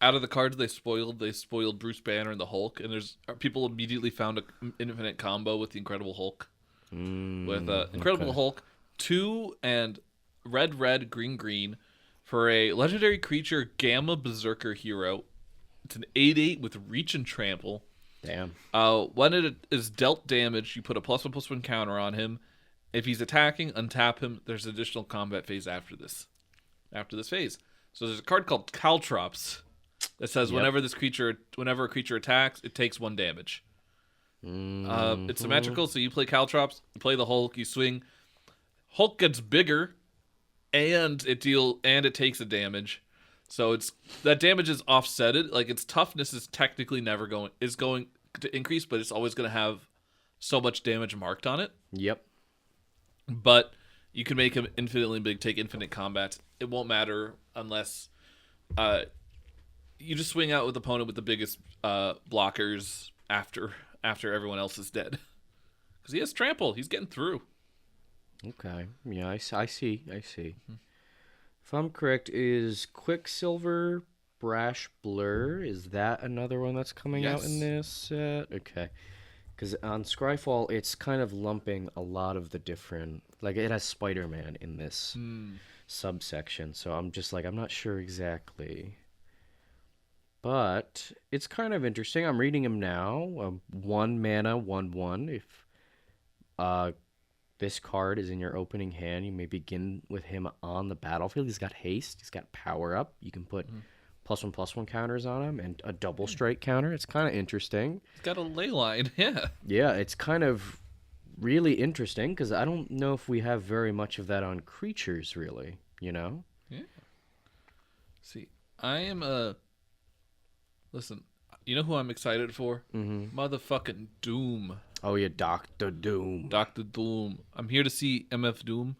Out of the cards they spoiled Bruce Banner and the Hulk, and people immediately found an infinite combo with the Incredible Hulk. With Incredible Hulk, 2 and red, green for a legendary creature Gamma Berserker hero. It's an 8/8 with reach and trample. Damn. When it is dealt damage, you put a +1/+1 counter on him. If he's attacking, untap him. There's an additional combat phase after this phase. So there's a card called Caltrops. That says whenever a creature attacks, it takes 1 damage. It's symmetrical, so you play Caltrops, you play the Hulk, you swing. Hulk gets bigger, and it takes a damage. So that damage is offsetted. Like, its toughness is technically going to increase, but it's always going to have so much damage marked on it. Yep. But you can make him infinitely big, take infinite combat. It won't matter unless you just swing out with the opponent with the biggest blockers after everyone else is dead. Because he has trample. He's getting through. Okay. Yeah, I see. If I'm correct, is Quicksilver Brash Blur, is that another one that's coming out in this set? Okay. Because on Scryfall, it's kind of lumping a lot of the different... Like, it has Spider-Man in this subsection. So I'm just like, I'm not sure exactly... But it's kind of interesting. I'm reading him now. 1 mana, 1/1. If this card is in your opening hand, you may begin with him on the battlefield. He's got haste. He's got power up. You can put +1/+1 counters on him and a double strike counter. It's kind of interesting. He's got a ley line. Yeah. Yeah, it's kind of really interesting because I don't know if we have very much of that on creatures, really. You know? Yeah. See, I am Listen, you know who I'm excited for? Motherfucking Doom. Oh, yeah, Dr. Doom. Dr. Doom. I'm here to see MF Doom.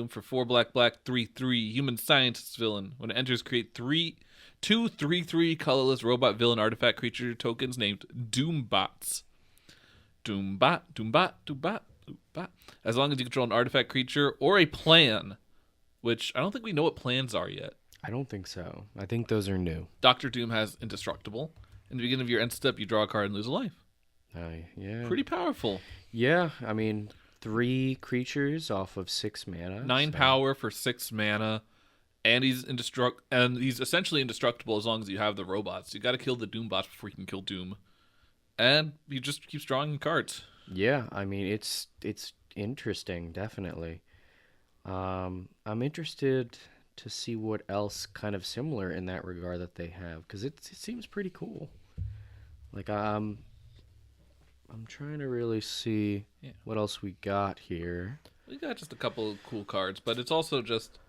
For 4 black, 3/3, human scientist villain. When it enters, create 2 3/3 colorless robot villain artifact creature tokens named Doombots. Doombot. As long as you control an artifact creature or a plan, which I don't think we know what plans are yet. I don't think so. I think those are new. Dr. Doom has Indestructible. In the beginning of your end step, you draw a card and lose a life. Yeah. Pretty powerful. Yeah, I mean, 3 creatures off of 6 mana. 9 power for 6 mana, and he's essentially indestructible as long as you have the robots. You got to kill the Doombots before you can kill Doom, and he just keeps drawing cards. Yeah, I mean, it's interesting, definitely. I'm interested to see what else kind of similar in that regard that they have, because it seems pretty cool. Like, I'm trying to really see what else we got here. We got just a couple of cool cards, but it's also just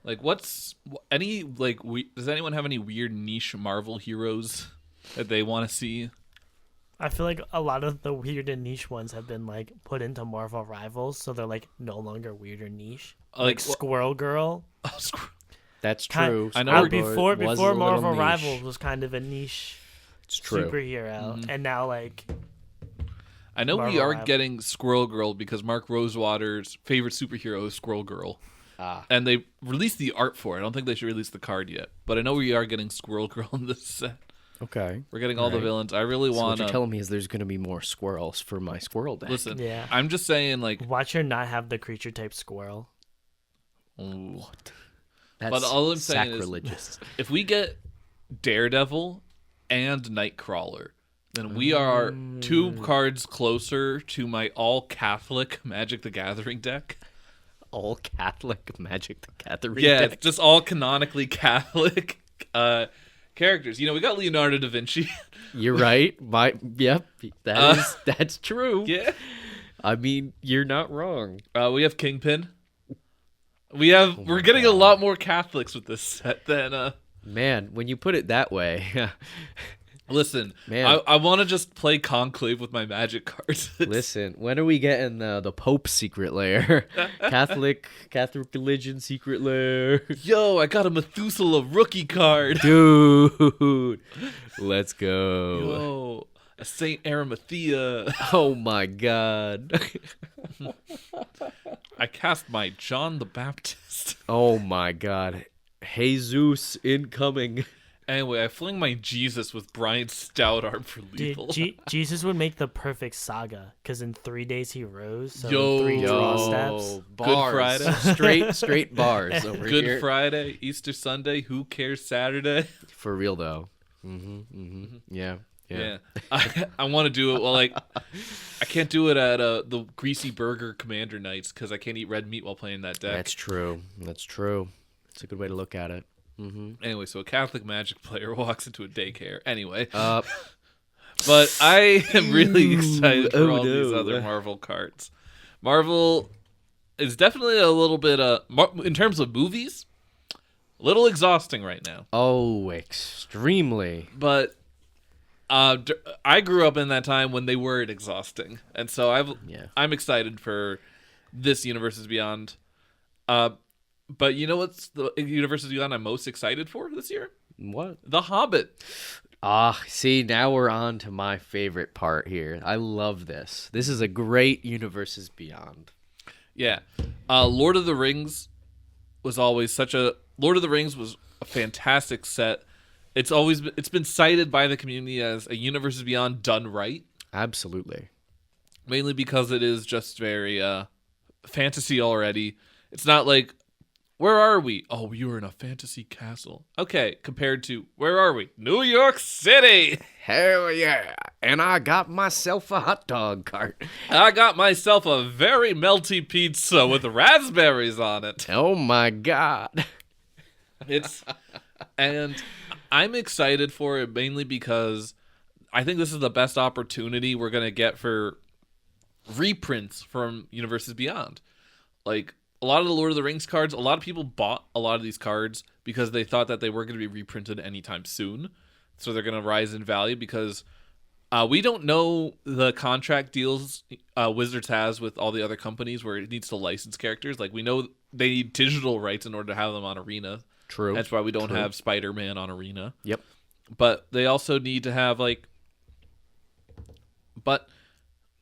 like, does anyone have any weird niche Marvel heroes that they want to see? I feel like a lot of the weird and niche ones have been like put into Marvel Rivals, so they're like no longer weird or niche. Like Squirrel Girl. That's true. I know before Marvel Rivals was kind of a niche superhero, and now like I know Marvel we are Rivals. getting Squirrel Girl because Mark Rosewater's favorite superhero is Squirrel Girl. And they released the art for it. I don't think they should release the card yet, but I know we are getting Squirrel Girl in this set. Okay. We're getting all the villains. I really want what you're telling me is there's going to be more squirrels for my squirrel deck. Listen, I'm just saying, like... Watch her not have the creature type squirrel. What? That's but all I'm saying sacrilegious. Is, if we get Daredevil and Nightcrawler, then we are 2 cards closer to my all-Catholic Magic the Gathering deck. All Catholic Magic the Gathering deck? Just all canonically Catholic characters. You know, we got Leonardo da Vinci. You're right. That's true. Yeah. I mean, you're not wrong. We have Kingpin. We're getting a lot more Catholics with this set than Man, when you put it that way. Listen, man, I want to just play Conclave with my magic cards. Listen, when are we getting the Pope secret lair? Catholic religion secret lair. Yo, I got a Methuselah rookie card. Dude, let's go. Yo, a Saint Arimathea. Oh my God. I cast my John the Baptist. Oh my God. Jesus incoming. Anyway, I fling my Jesus with Brian Stoutarm for lethal. Jesus would make the perfect saga, because in 3 days he rose, so 3 draw steps. Bars. Good Friday. Straight bars over Good here. Friday, Easter Sunday, who cares Saturday? For real, though. Yeah. I want to do it. Well, like, I can't do it at the Greasy Burger Commander Nights, because I can't eat red meat while playing that deck. That's true. It's a good way to look at it. Anyway, so a Catholic Magic player walks into a daycare. Anyway, but I am really excited for all these other Marvel cards. Marvel is definitely a little bit, in terms of movies, a little exhausting right now. Oh, extremely. But I grew up in that time when they weren't exhausting, and so I'm excited for this Universes Beyond. But you know what's the Universes Beyond I'm most excited for this year? What? The Hobbit. See, now we're on to my favorite part here. I love this. This is a great Universes Beyond. Yeah. Lord of the Rings was always Lord of the Rings was a fantastic set. It's been cited by the community as a Universes Beyond done right. Absolutely. Mainly because it is just very fantasy already. It's not like, where are we? Oh, you were in a fantasy castle. Okay, compared to, where are we? New York City! Hell yeah. And I got myself a hot dog cart. I got myself a very melty pizza with raspberries on it. Oh my God. And I'm excited for it mainly because I think this is the best opportunity we're going to get for reprints from Universes Beyond. Like, a lot of the Lord of the Rings cards, a lot of people bought a lot of these cards because they thought that they were going to be reprinted anytime soon. So they're going to rise in value because we don't know the contract deals Wizards has with all the other companies where it needs to license characters. Like, we know they need digital rights in order to have them on Arena. True. That's why we don't have Spider-Man on Arena. Yep. But they also need to have,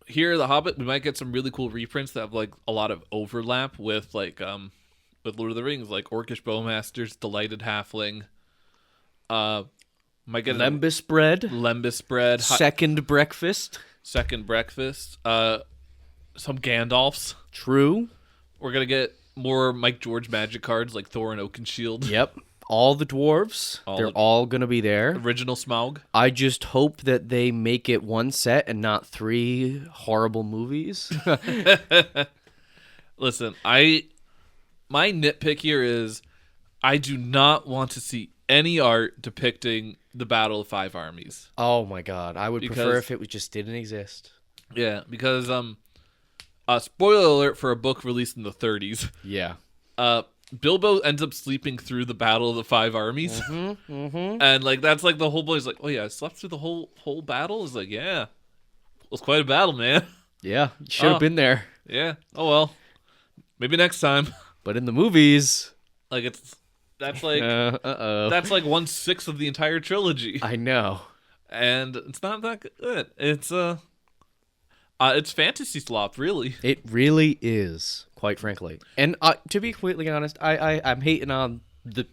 here at The Hobbit, we might get some really cool reprints that have like a lot of overlap with Lord of the Rings, like Orcish Bowmaster's Delighted Halfling. Might get Lembas bread. Second breakfast. Some Gandalfs. True. We're gonna get more Mike George Magic cards like Thor and Oakenshield. Yep. All the dwarves. They're all going to be there. Original Smaug. I just hope that they make it one set and not 3 horrible movies. Listen, my nitpick here is I do not want to see any art depicting the Battle of Five Armies. Oh my God. I would prefer if it just didn't exist. Yeah, because spoiler alert for a book released in the 30s. Yeah. Bilbo ends up sleeping through the Battle of the Five Armies. And that's like the whole point. He's like, oh yeah, I slept through the whole battle? It's like, yeah. It was quite a battle, man. Yeah, you should have been there. Yeah. Oh well. Maybe next time. But in the movies, that's like 1/6 of the entire trilogy. I know. And it's not that good. It's fantasy slop, really. It really is, quite frankly. And to be completely honest, I'm hating on the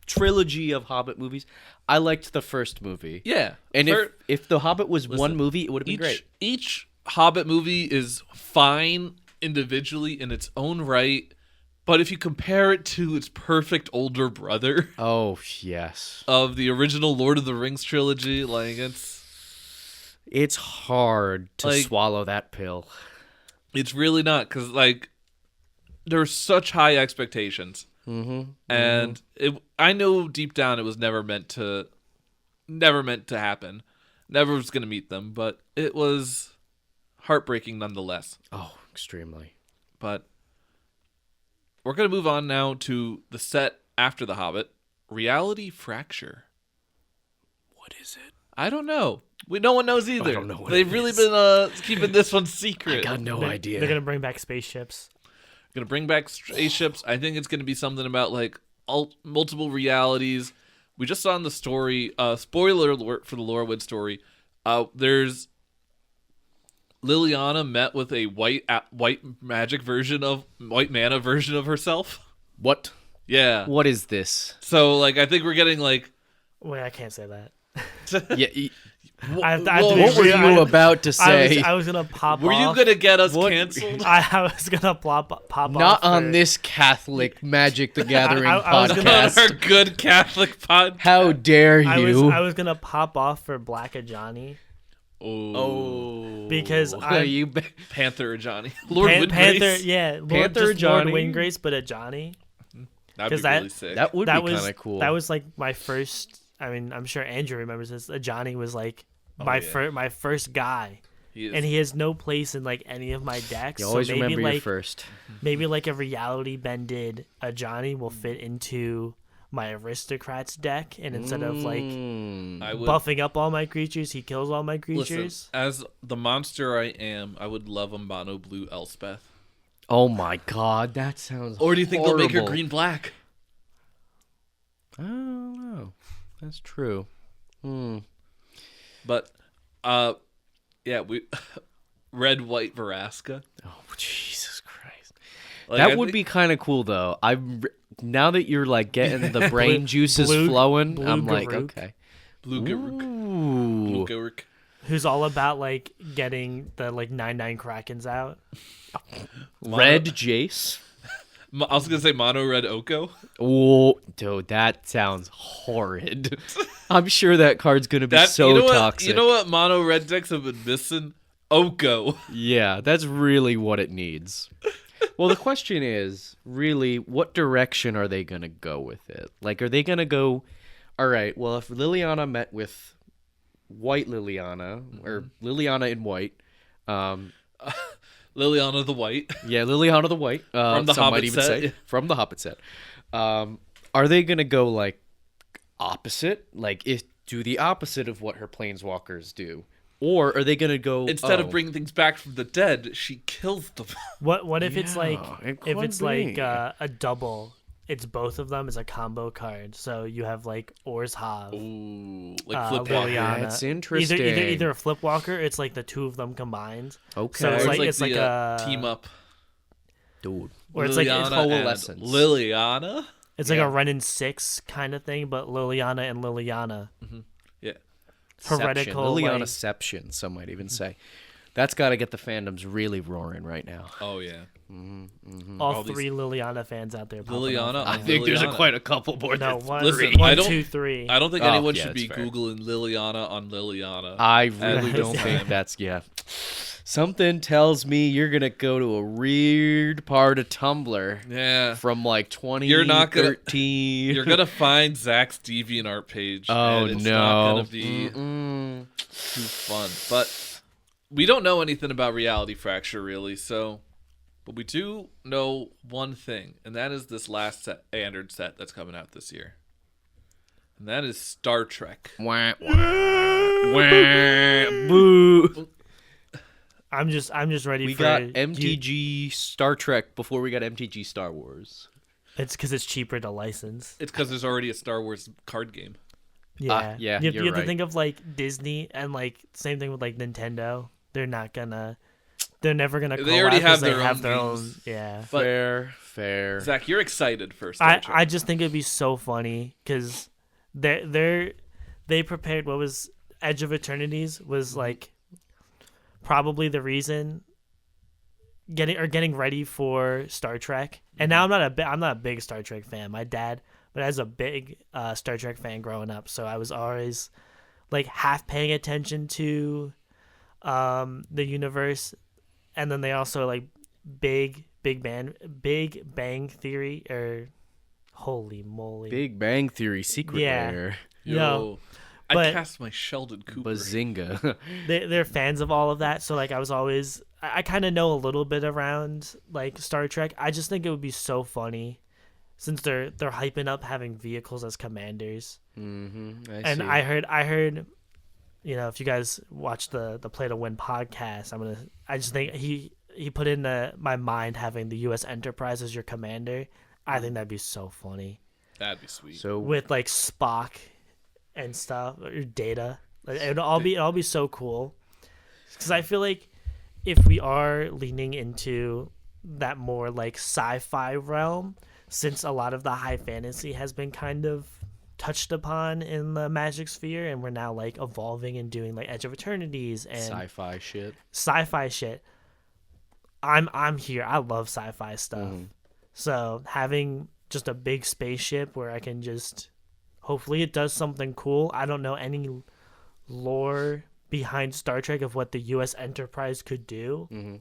trilogy of Hobbit movies. I liked the first movie. Yeah. And if the Hobbit was one movie, it would have been great. Each Hobbit movie is fine individually in its own right, but if you compare it to its perfect older brother, oh yes, of the original Lord of the Rings trilogy, it's hard to swallow that pill. It's really not, because there's such high expectations, and I know deep down it was never meant to happen. Never was going to meet them, but it was heartbreaking nonetheless. Oh, extremely. But we're going to move on now to the set after The Hobbit, Reality Fracture. What is it? I don't know. No one knows either. I don't know what They've really been keeping this one secret. I got no idea. They're going to bring back spaceships. Going to bring back spaceships. I think it's going to be something about like multiple realities. We just saw in the story, spoiler alert for the Laurelwood story, there's Liliana met with a white mana version of herself. What? Yeah. What is this? So like I think we're getting like wait, I can't say that. Yeah. What were you about to say? I was gonna pop Were off. you gonna get us canceled? I was gonna pop off. Not on this Catholic Magic the Gathering I was podcast. On our good Catholic podcast. How dare you? I was gonna pop off for Black Ajani. Oh. Because Panther Ajani. Lord Windgrace. Panther, yeah. Panther Ajani. Lord Windgrace, but Ajani. That'd be really sick. That would be kind of cool. That was like my first. I mean, I'm sure Andrew remembers this. Ajani was like my first guy, and he has no place in like any of my decks. You always remember your like, first. Maybe like a reality bended Ajani will fit into my aristocrats deck, and instead of like buffing up all my creatures, he kills all my creatures. Listen, as the monster I am, I would love a mono blue Elspeth. Oh my god, that sounds Or do you think horrible. they'll make her green black? I don't know. That's true. But we red white Veraska. Oh Jesus Christ. Like, that would be kind of cool though. Now that you're like getting the brain juices flowing, I'm like, Garuk. okay. Blue Garuk. Who's all about like getting the like 9/9 Krakens out. Red Jace. I was gonna say mono red Oko. Oh, dude, that sounds horrid. I'm sure that card's gonna be toxic. You know what mono red decks have been missing? Oko. Yeah, that's really what it needs. Well, the question is, really, what direction are they gonna go with it? Like, are they gonna go, all right, well, if Liliana met with white Liliana, or Liliana in white, Liliana the White. Yeah, Liliana the White. From the Hobbit set. From the Hobbit set. Are they going to go, like, opposite? Like, do the opposite of what her planeswalkers do? Or are they going to go... Instead of bringing things back from the dead, she kills them. What if it's like... If it's be. like a double... It's both of them as a combo card. So you have like Orzhov. Ooh, like Flipwalker. Liliana. That's interesting. Either a Flipwalker, it's like the two of them combined. Okay. So it's like a team up. Dude. Or it's like Liliana coalescence. and Liliana? It's like a run in 6 kind of thing, but Liliana and Liliana. Mm-hmm. Yeah. Heretical. Lilianaception, some might even say. That's got to get the fandoms really roaring right now. Oh, yeah. All three Liliana fans out there. Liliana. I think there's quite a couple more. No, one, Listen, one, two, three. I don't think anyone should that's be fair. Googling Liliana on Liliana. I really don't think that's, Something tells me you're going to go to a weird part of Tumblr. Yeah. From like 2013. You're going to find Zach's DeviantArt page. Oh, and it's no. not going to be too fun. But we don't know anything about Reality Fracture, really, so... But we do know one thing, and that is this last standard set that's coming out this year. And that is Star Trek. Wah, wah. Wah, boo. I'm just ready We for got MTG Star Trek before we got MTG Star Wars. It's because it's cheaper to license. It's because there's already a Star Wars card game. Yeah. Yeah, You you're have to right. think of like Disney and like same thing with like Nintendo. They're never gonna. They already have they their have their games. own. Yeah. But Fair. Zach, you're excited for Star Trek. I just think it'd be so funny because they prepared what was Edge of Eternities was like probably the reason getting ready for Star Trek. And now I'm not a big Star Trek fan. My dad, but I was a big Star Trek fan growing up, so I was always like half paying attention to the universe. And then they also like Big Bang Theory, or holy moly, Big Bang Theory secret Yeah. lair. Yo. I cast my Sheldon Cooper. Bazinga. They're fans of all of that, so like I kind of know a little bit around like Star Trek. I just think it would be so funny since they're hyping up having vehicles as commanders. I heard, you know, if you guys watch the Play to Win podcast, I just think he put in my mind having the U.S. Enterprise as your commander. I think that'd be so funny. That'd be sweet. So with like Spock and stuff, or Data, like, it'll all be so cool. Because I feel like if we are leaning into that more like sci-fi realm, since a lot of the high fantasy has been kind of touched upon in the Magic sphere, and we're now like evolving and doing like Edge of Eternities and sci-fi shit. I'm here. I love sci-fi stuff. So having just a big spaceship where I can just, hopefully it does something cool. I don't know any lore behind Star Trek of what the U.S. Enterprise could do,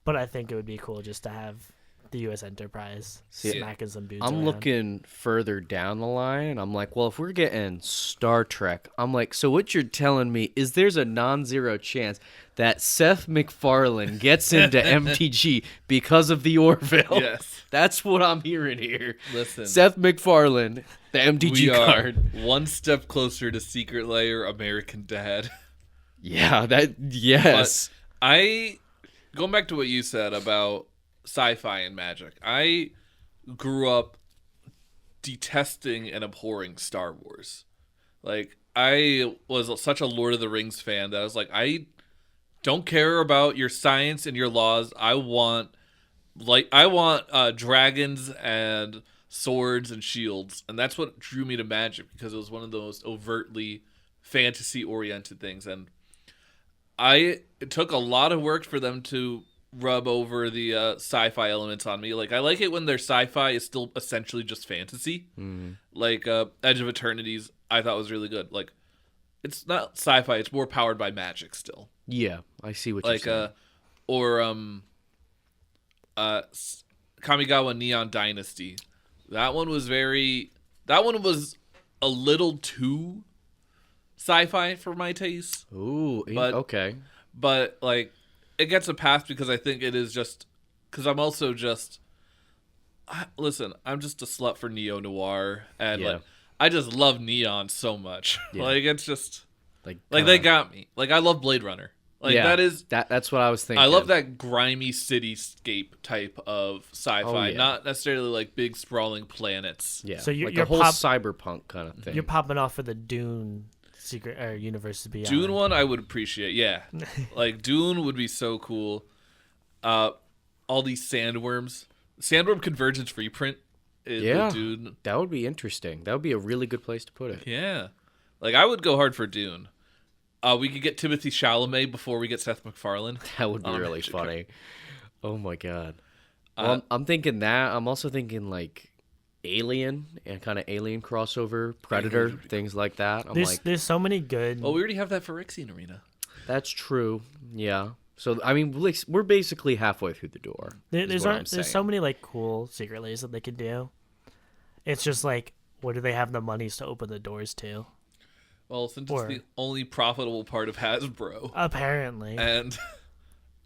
but I think it would be cool just to have the U.S. Enterprise smacking some dudes around. Looking further down the line. I'm like, well, if we're getting Star Trek, I'm like, so what you're telling me is there's a non-zero chance that Seth MacFarlane gets into MTG because of the Orville. Yes. That's what I'm hearing here. Listen. Seth MacFarlane, the MTG card. One step closer to Secret Layer American Dad. Yeah, yes. But going back to what you said about sci-fi and magic, I grew up detesting and abhorring Star Wars. Like, I was such a Lord of the Rings fan that I was like, I don't care about your science and your laws. I want dragons and swords and shields, and that's what drew me to Magic, because it was one of the most overtly fantasy-oriented things. And it took a lot of work for them to rub over the sci-fi elements on me. Like, I like it when their sci-fi is still essentially just fantasy. Like Edge of Eternities, I thought was really good. Like, it's not sci-fi; it's more powered by magic still. Yeah, I see what you're saying. Kamigawa Neon Dynasty. That one was a little too sci-fi for my taste. Ooh, okay. But like, it gets a pass because I think it is just because I'm also just listen. I'm just a slut for neo noir, and like, I just love neon so much. Yeah. Like, it's just like they got me. Like, I love Blade Runner. Like, that's what I was thinking. I love that grimy cityscape type of sci-fi, not necessarily like big sprawling planets. Yeah, so you're the whole cyberpunk kind of thing. You're popping off for the Dune Secret or Universes Beyond. Dune one I would appreciate. Yeah, like Dune would be so cool. All these sandworm Convergence reprint. Dune. That would be interesting. That would be a really good place to put it. Yeah, like, I would go hard for Dune. We could get Timothée Chalamet before we get Seth MacFarlane. That would be really funny. Oh my god. Well, I'm thinking that. I'm also thinking like Alien and kind of Alien crossover, Predator, things like that. There's so many good. Oh, we already have that for Phyrexian Arena. That's true. Yeah. So I mean, we're basically halfway through the door. There's so many like cool secret layers that they could do. It's just like, what do they have the monies to open the doors to? Well, since it's the only profitable part of Hasbro, apparently, and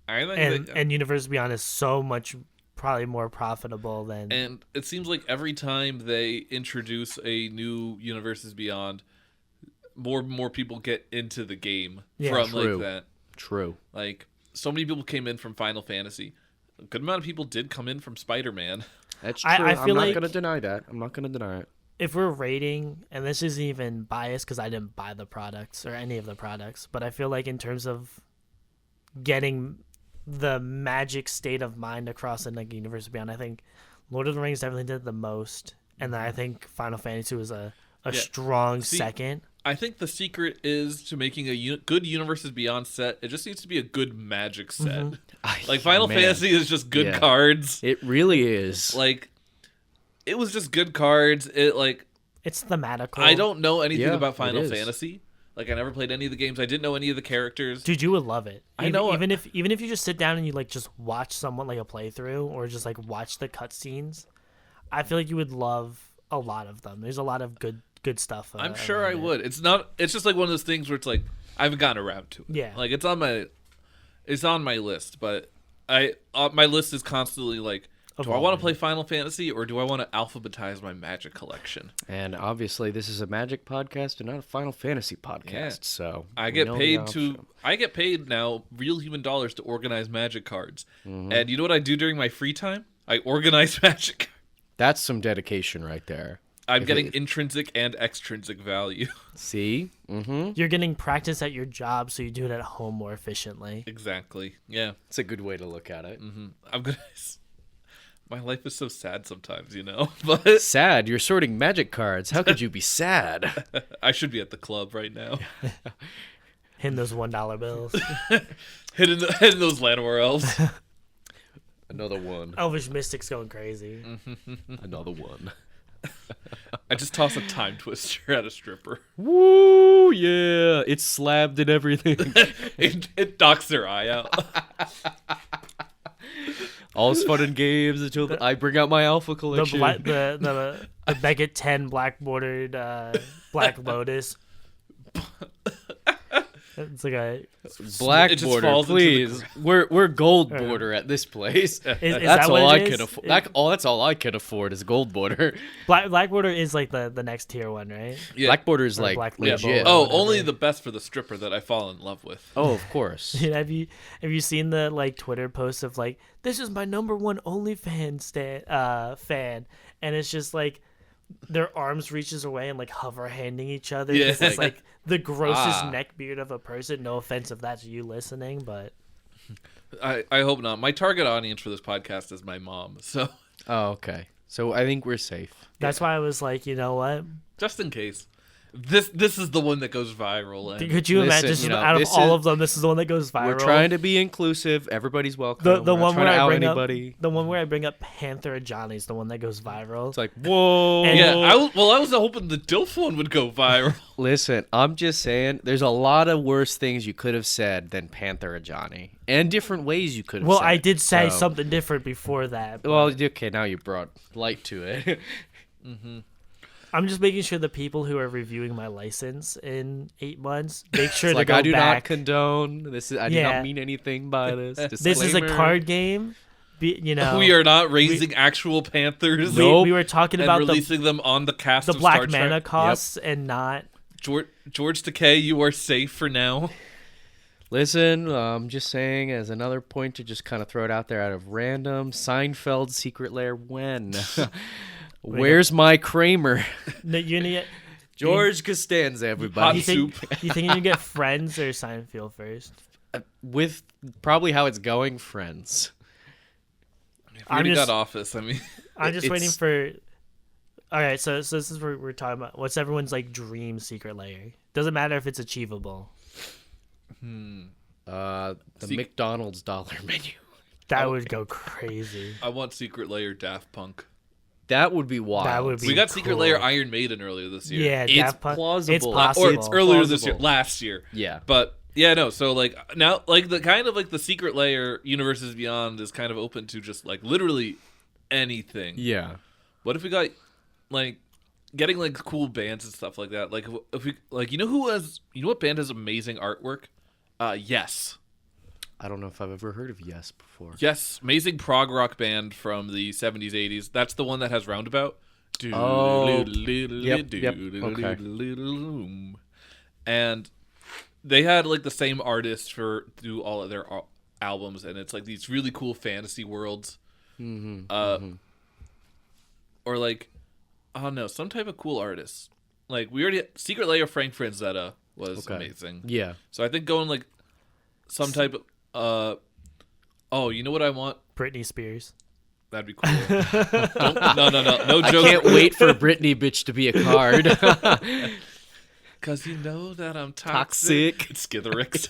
I think and Universes Beyond is so much probably more profitable than. And it seems like every time they introduce a new Universes Beyond, more people get into the game from like that. True. Like, so many people came in from Final Fantasy. A good amount of people did come in from Spider-Man. That's true. I'm not going to deny that. I'm not going to deny it. If we're rating, and this isn't even biased because I didn't buy the products or any of the products, but I feel like in terms of getting the Magic state of mind across in like Universes Beyond, I think Lord of the Rings definitely did the most, and then I think Final Fantasy was a strong second. I think the secret is to making a good Universes Beyond set. It just needs to be a good Magic set. Like, Final Fantasy is just good cards. It really is. Like, it was just good cards. It's thematical. I don't know anything about Final Fantasy. Like, I never played any of the games. I didn't know any of the characters. Dude, you would love it. I know. Even if you just sit down and you like just watch someone like a playthrough or just like watch the cutscenes, I feel like you would love a lot of them. There's a lot of good good stuff. I'm sure I would. It's not. It's just like one of those things where it's like I haven't gotten around to it. Yeah. Like it's on my list, but my list is constantly like, do I want to play Final Fantasy or do I want to alphabetize my Magic collection? And obviously, this is a Magic podcast and not a Final Fantasy podcast. Yeah. So I get paid now real human dollars to organize Magic cards. Mm-hmm. And you know what I do during my free time? I organize Magic. That's some dedication right there. I'm getting intrinsic and extrinsic value. See? Mm-hmm. You're getting practice at your job, so you do it at home more efficiently. Exactly. Yeah. It's a good way to look at it. Mm-hmm. My life is so sad sometimes, you know? But sad? You're sorting Magic cards. How could you be sad? I should be at the club right now. Hitting those $1 bills. hitting those Llanowar elves. Another one. Elvish Mystic's going crazy. Another one. I just toss a time twister at a stripper. Woo, yeah. It's slabbed and everything. it knocks their eye out. All's fun and games until I bring out my Alpha collection. The Beckett 10 black bordered Black Lotus. It's like a black border, please. We're gold border at this place. That's all I can afford. That's all I can afford is gold border. Black border is like the next tier one, right? Yeah. Black border is like legit. Oh, only the best for the stripper that I fall in love with. Oh, of course. Have you seen the like Twitter posts of like, this is my #1 OnlyFans fan, and it's just like their arms reaches away and like hover handing each other. Yeah. It's like the grossest neck beard of a person. No offense if that's you listening, but I hope not. My target audience for this podcast is my mom. So okay. So I think we're safe. That's why I was like, you know what? Just in case. This is the one that goes viral. And could you imagine? Out of all of them, this is the one that goes viral. We're trying to be inclusive. Everybody's welcome. The one where I bring up Panther Johnny is the one that goes viral. It's like, whoa. I was hoping the DILF one would go viral. Listen, I'm just saying, there's a lot of worse things you could have said than Panther Johnny, and different ways you could have. Well, said I did say something different before that. Well, okay, now you brought light to it. Mm-hmm. I'm just making sure the people who are reviewing my license in 8 months make sure to like, go back. I do not condone this. I do not mean anything by this. This is a card game. We are not raising actual Panthers. We were talking about releasing them on the cast the of black Star Trek. mana costs and not. George Takei, you are safe for now. Listen, I'm just saying, as another point to just kind of throw it out there out of random, Seinfeld's Secret Lair when? Where's my Kramer? George Costanza, everybody. You think you get Friends or Seinfeld first? With probably how it's going, Friends. We already got Office. I mean, I'm just waiting for. All right, so this is what we're talking about. What's everyone's like dream Secret Lair? Doesn't matter if it's achievable. The McDonald's dollar menu. That would go crazy. I want Secret Lair Daft Punk. That would be wild. That would be we got cool. Secret Lair Iron Maiden earlier this year. Yeah, it's plausible. It's possible. Or it's earlier this year, last year. Yeah. But yeah, no. So like now, like the kind of like the Secret Lair Universes Beyond is kind of open to just like literally anything. Yeah. What if we got like getting like cool bands and stuff like that? Like if we like, you know what band has amazing artwork? Yes. I don't know if I've ever heard of Yes before. Yes, amazing prog rock band from the 70s, 80s. That's the one that has Roundabout. Oh, yep. Okay. And they had like the same artist do all of their albums, and it's like these really cool fantasy worlds. Or like, oh no, some type of cool artist. Like we already Secret Lair Frank Franzetta was amazing. Yeah. So I think going like some type of you know what I want? Britney Spears. That'd be cool. No joke. I can't wait for Britney bitch to be a card. Cause you know that I'm toxic. It's Skitherix.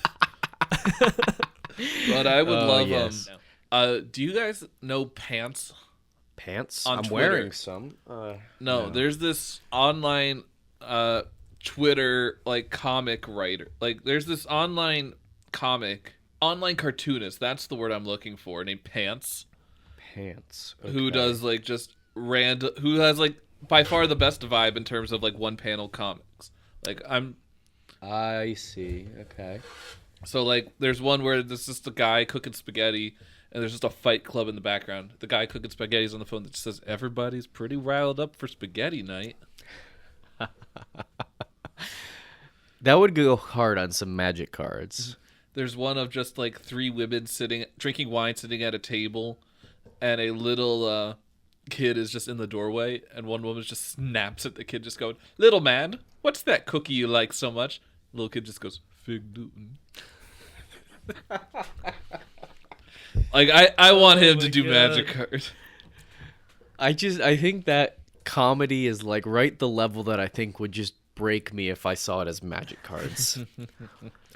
But I would love yes. Do you guys know Pants? Pants? On I'm Twitter. wearing some. No, there's this online Twitter like comic writer. Like there's this online cartoonist, that's the word I'm looking for, named Pants. Pants. Okay. Who does like just who has like by far the best vibe in terms of like one panel comics. Like I see. Okay. So like there's one where there's just a guy cooking spaghetti and there's just a fight club in the background. The guy cooking spaghetti's on the phone that just says everybody's pretty riled up for spaghetti night. That would go hard on some Magic cards. There's one of just like 3 women drinking wine, sitting at a table, and a little kid is just in the doorway, and one woman just snaps at the kid, just going, "Little man, what's that cookie you like so much?" The little kid just goes, "Fig Newton." Like I want him to do God. Magic cards. I think that comedy is like right the level that I think would just break me if I saw it as Magic cards.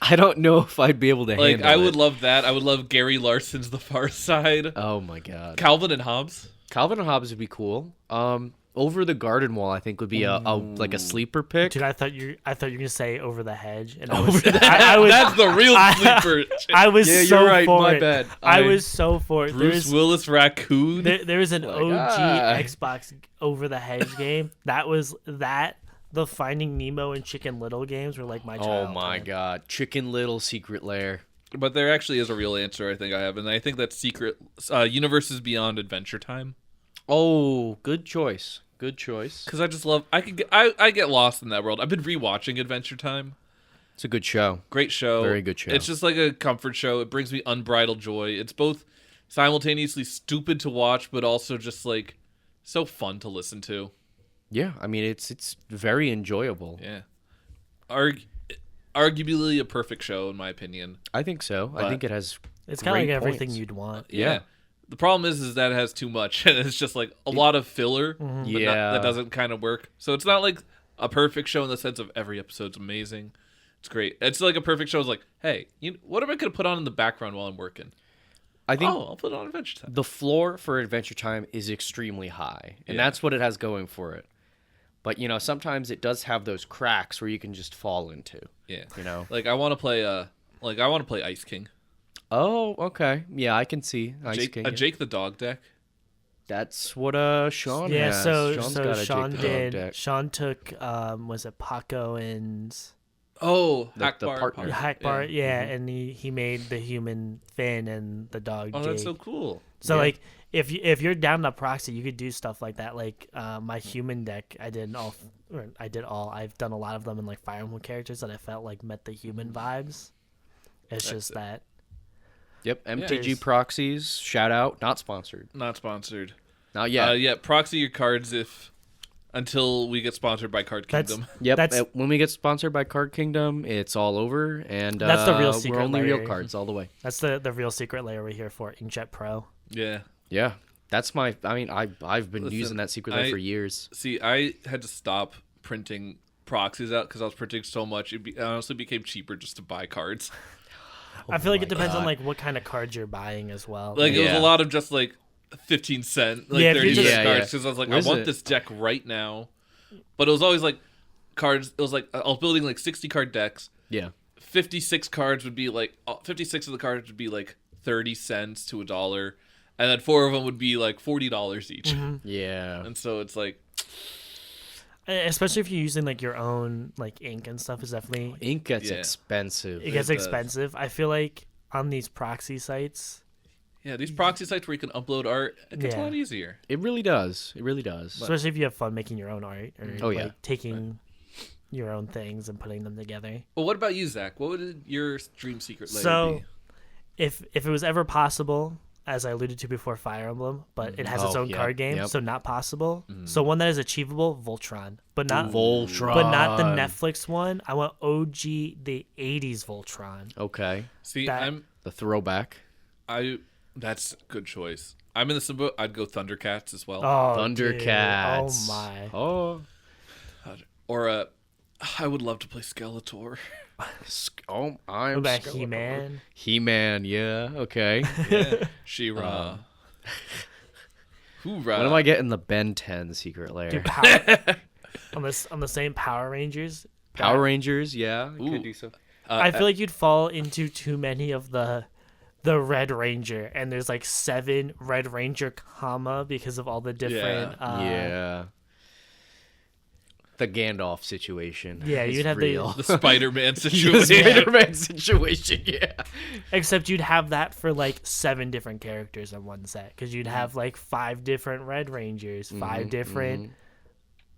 I don't know if I'd be able to handle it. Like I would love that. I would love Gary Larson's The Far Side. Oh my God. Calvin and Hobbes. Calvin and Hobbes would be cool. Over the Garden Wall, I think would be a sleeper pick. Dude, I thought you were gonna say Over the Hedge, and that's the real sleeper. I was so you're right. for My it. bad. I was so for it. Bruce Willis raccoon. There was an OG Xbox Over the Hedge game. That was that. The Finding Nemo and Chicken Little games were like my childhood. Oh my God, Chicken Little Secret Lair. But there actually is a real answer I think I have, and I think that's Secret Universes Beyond Adventure Time. Oh, good choice. Good choice. Because I just love I get lost in that world. I've been rewatching Adventure Time. It's a good show. Great show. Very good show. It's just like a comfort show. It brings me unbridled joy. It's both simultaneously stupid to watch, but also just like so fun to listen to. Yeah, I mean it's very enjoyable. Yeah, arguably a perfect show in my opinion. I think so. I think it has. It's kind of like everything you'd want. Yeah. The problem is that it has too much, and it's just like a lot of filler. But that doesn't kind of work. So it's not like a perfect show in the sense of every episode's amazing. It's great. It's like a perfect show is like, hey, what am I gonna put on in the background while I'm working? I think I'll put it on Adventure Time. The floor for Adventure Time is extremely high, and that's what it has going for it. But sometimes it does have those cracks where you can just fall into. Yeah. Like I want to play Ice King. Oh, okay. Yeah, I can see Ice King. A Jake the Dog deck. That's what Sean has. Yeah, so Sean did. Sean took was it Paco and Hackbar partner. Hackbar, yeah, and he made the human Finn and the dog Jake. That's so cool. So like if you're down to proxy, you could do stuff like that. Like my human deck, I've done a lot of them in like Fire Emblem characters that I felt like met the human vibes. That's just that. Yep, MTG proxies, shout out, not sponsored. Not sponsored. Not yet. Yeah, proxy your cards until we get sponsored by Card Kingdom. When we get sponsored by Card Kingdom, it's all over, and that's the real secret. We're only layer. real cards all the way. That's the real secret layer we're here for. Inkjet Pro. Yeah. That's my. I mean, I've been using that secret layer for years. See, I had to stop printing proxies out because I was printing so much. It honestly became cheaper just to buy cards. I feel like it depends on like what kind of cards you're buying as well. Like it was a lot of just like 15 cent, like 30 cent cards because I was like, I want this deck right now. But it was always like cards. It was like I was building like 60 card decks. Yeah. 56 cards would be like 56 of the cards would be like 30 cents to $1, and then 4 of them would be like $40 each. Mm-hmm. Yeah. And so it's like, especially if you're using like your own like ink and stuff, is definitely ink gets expensive. It gets expensive. I feel like on these proxy sites. Yeah, these proxy sites where you can upload art, it gets a lot easier. It really does. It really does. Especially if you have fun making your own art or taking your own things and putting them together. Well, what about you, Zach? What would your dream secret layer be? If it was ever possible, as I alluded to before, Fire Emblem, but it has its own card game, so not possible. So one that is achievable, Voltron, but not Voltron, but not the Netflix one. I want OG the '80s Voltron. Okay, see, I'm the throwback. That's a good choice. I'm in the same boat. I'd go Thundercats as well. Oh, Thundercats. Dude. Oh my. Oh. Or I would love to play Skeletor. I'm about He-Man. He-Man, yeah, okay. Yeah. She-Ra. Hoorah. When am I getting the Ben 10 secret layer? Dude, on the same Power Rangers. Power Rangers, yeah. Could do so. I feel like you'd fall into too many of the Red Ranger, and there's like 7 Red Ranger, because of all the different. the Gandalf situation. Yeah, you'd have real. The Spider-Man situation. The Spider-Man situation, yeah. Except you'd have that for like 7 different characters in one set, because you'd have like 5 different Red Rangers, 5 different.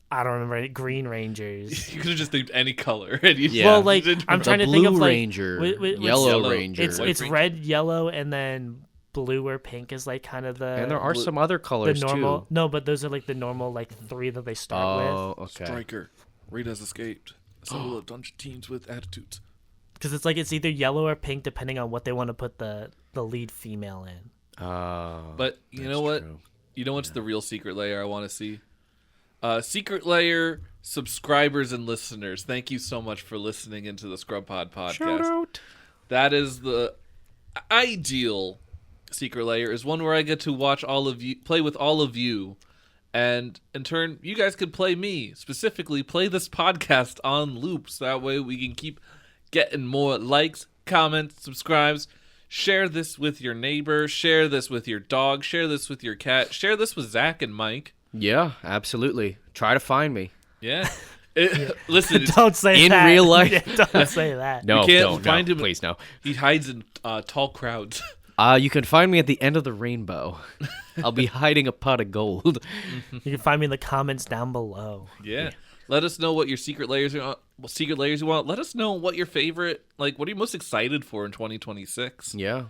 I don't remember any Green Rangers. You could have just named any color. And Well, like I'm trying to think of like Ranger, Yellow Ranger. It's red, yellow, and then blue or pink is like kind of the. And there are some other colors normal, too. No, but those are like the normal like 3 that they start with. Oh, okay. Striker, Rita's escaped. Assemble of dungeon teams with attitudes. Because it's like it's either yellow or pink depending on what they want to put the lead female in. Oh. But you know what? True. You know what's the real secret layer I want to see? Secret layer subscribers and listeners, thank you so much for listening into the ScrubPod podcast. Shout out. That is the ideal secret layer, is one where I get to watch all of you, play with all of you, and in turn, you guys could play me, specifically play this podcast on loops. That way we can keep getting more likes, comments, subscribes. Share this with your neighbor, share this with your dog, share this with your cat, share this with Zach and Mike. Yeah, absolutely. Try to find me. Yeah. Listen, don't say in that. real life. Yeah, don't say that. No, you can't don't, find him. Please, no. He hides in tall crowds. You can find me at the end of the rainbow. I'll be hiding a pot of gold. You can find me in the comments down below. Yeah. Let us know what your secret layers you want. Let us know what your favorite, like, what are you most excited for in 2026? Yeah.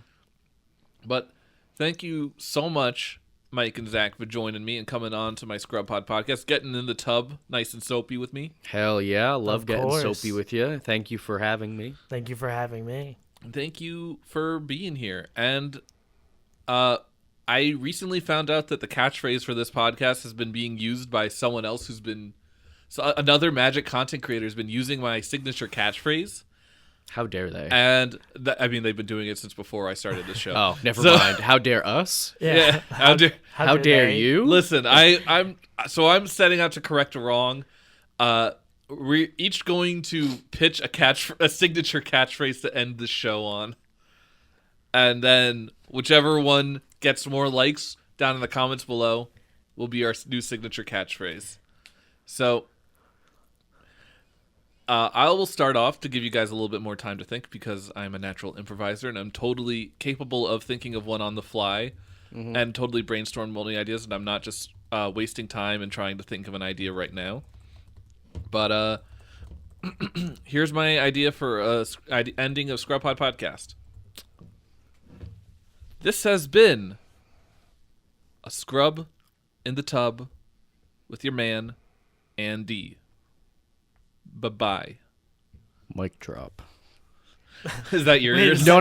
But thank you so much, Mike and Zach, for joining me and coming on to my ScrubPod podcast, getting in the tub nice and soapy with me. Hell yeah. Love getting soapy with you. Thank you for having me. Thank you for having me. Thank you for being here. And I recently found out that the catchphrase for this podcast has been being used by someone else another Magic content creator has been using my signature catchphrase. How dare they? And they've been doing it since before I started the show. Oh, never mind. How dare us? Yeah. How dare you? Listen, I'm setting out to correct a wrong. We're each going to pitch a signature catchphrase to end the show on, and then whichever one gets more likes down in the comments below will be our new signature catchphrase. So I will start off to give you guys a little bit more time to think, because I'm a natural improviser and I'm totally capable of thinking of one on the fly and totally brainstorm multi ideas, and I'm not just wasting time and trying to think of an idea right now. But here's my idea for ending of ScrubPod podcast. This has been a scrub in the tub with your man, Andy. Bye-bye. Mic drop. Is that yours? No. Oh,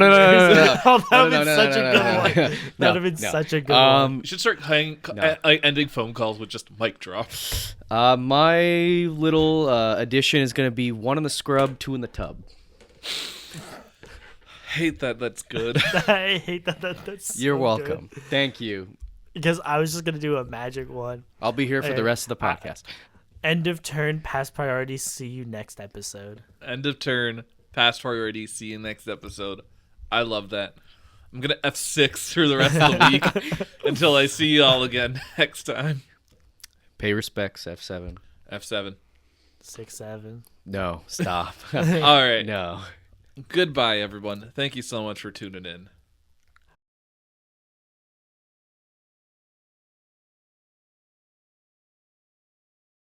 that would have been such a good one. That would have been such a good one. You should start ending phone calls with just mic drop. My little addition is going to be 1 in the scrub, 2 in the tub. Hate that. That's good. I hate that. That's so You're welcome. Good. Thank you. Because I was just going to do a magic one. I'll be here for the rest of the podcast. End of turn, pass priority, see you next episode. End of turn, pass priority, see you next episode. I love that. I'm going to F6 for the rest of the week until I see you all again next time. Pay respects, F7. F7. 6-7. No, stop. All right. No. Goodbye, everyone. Thank you so much for tuning in.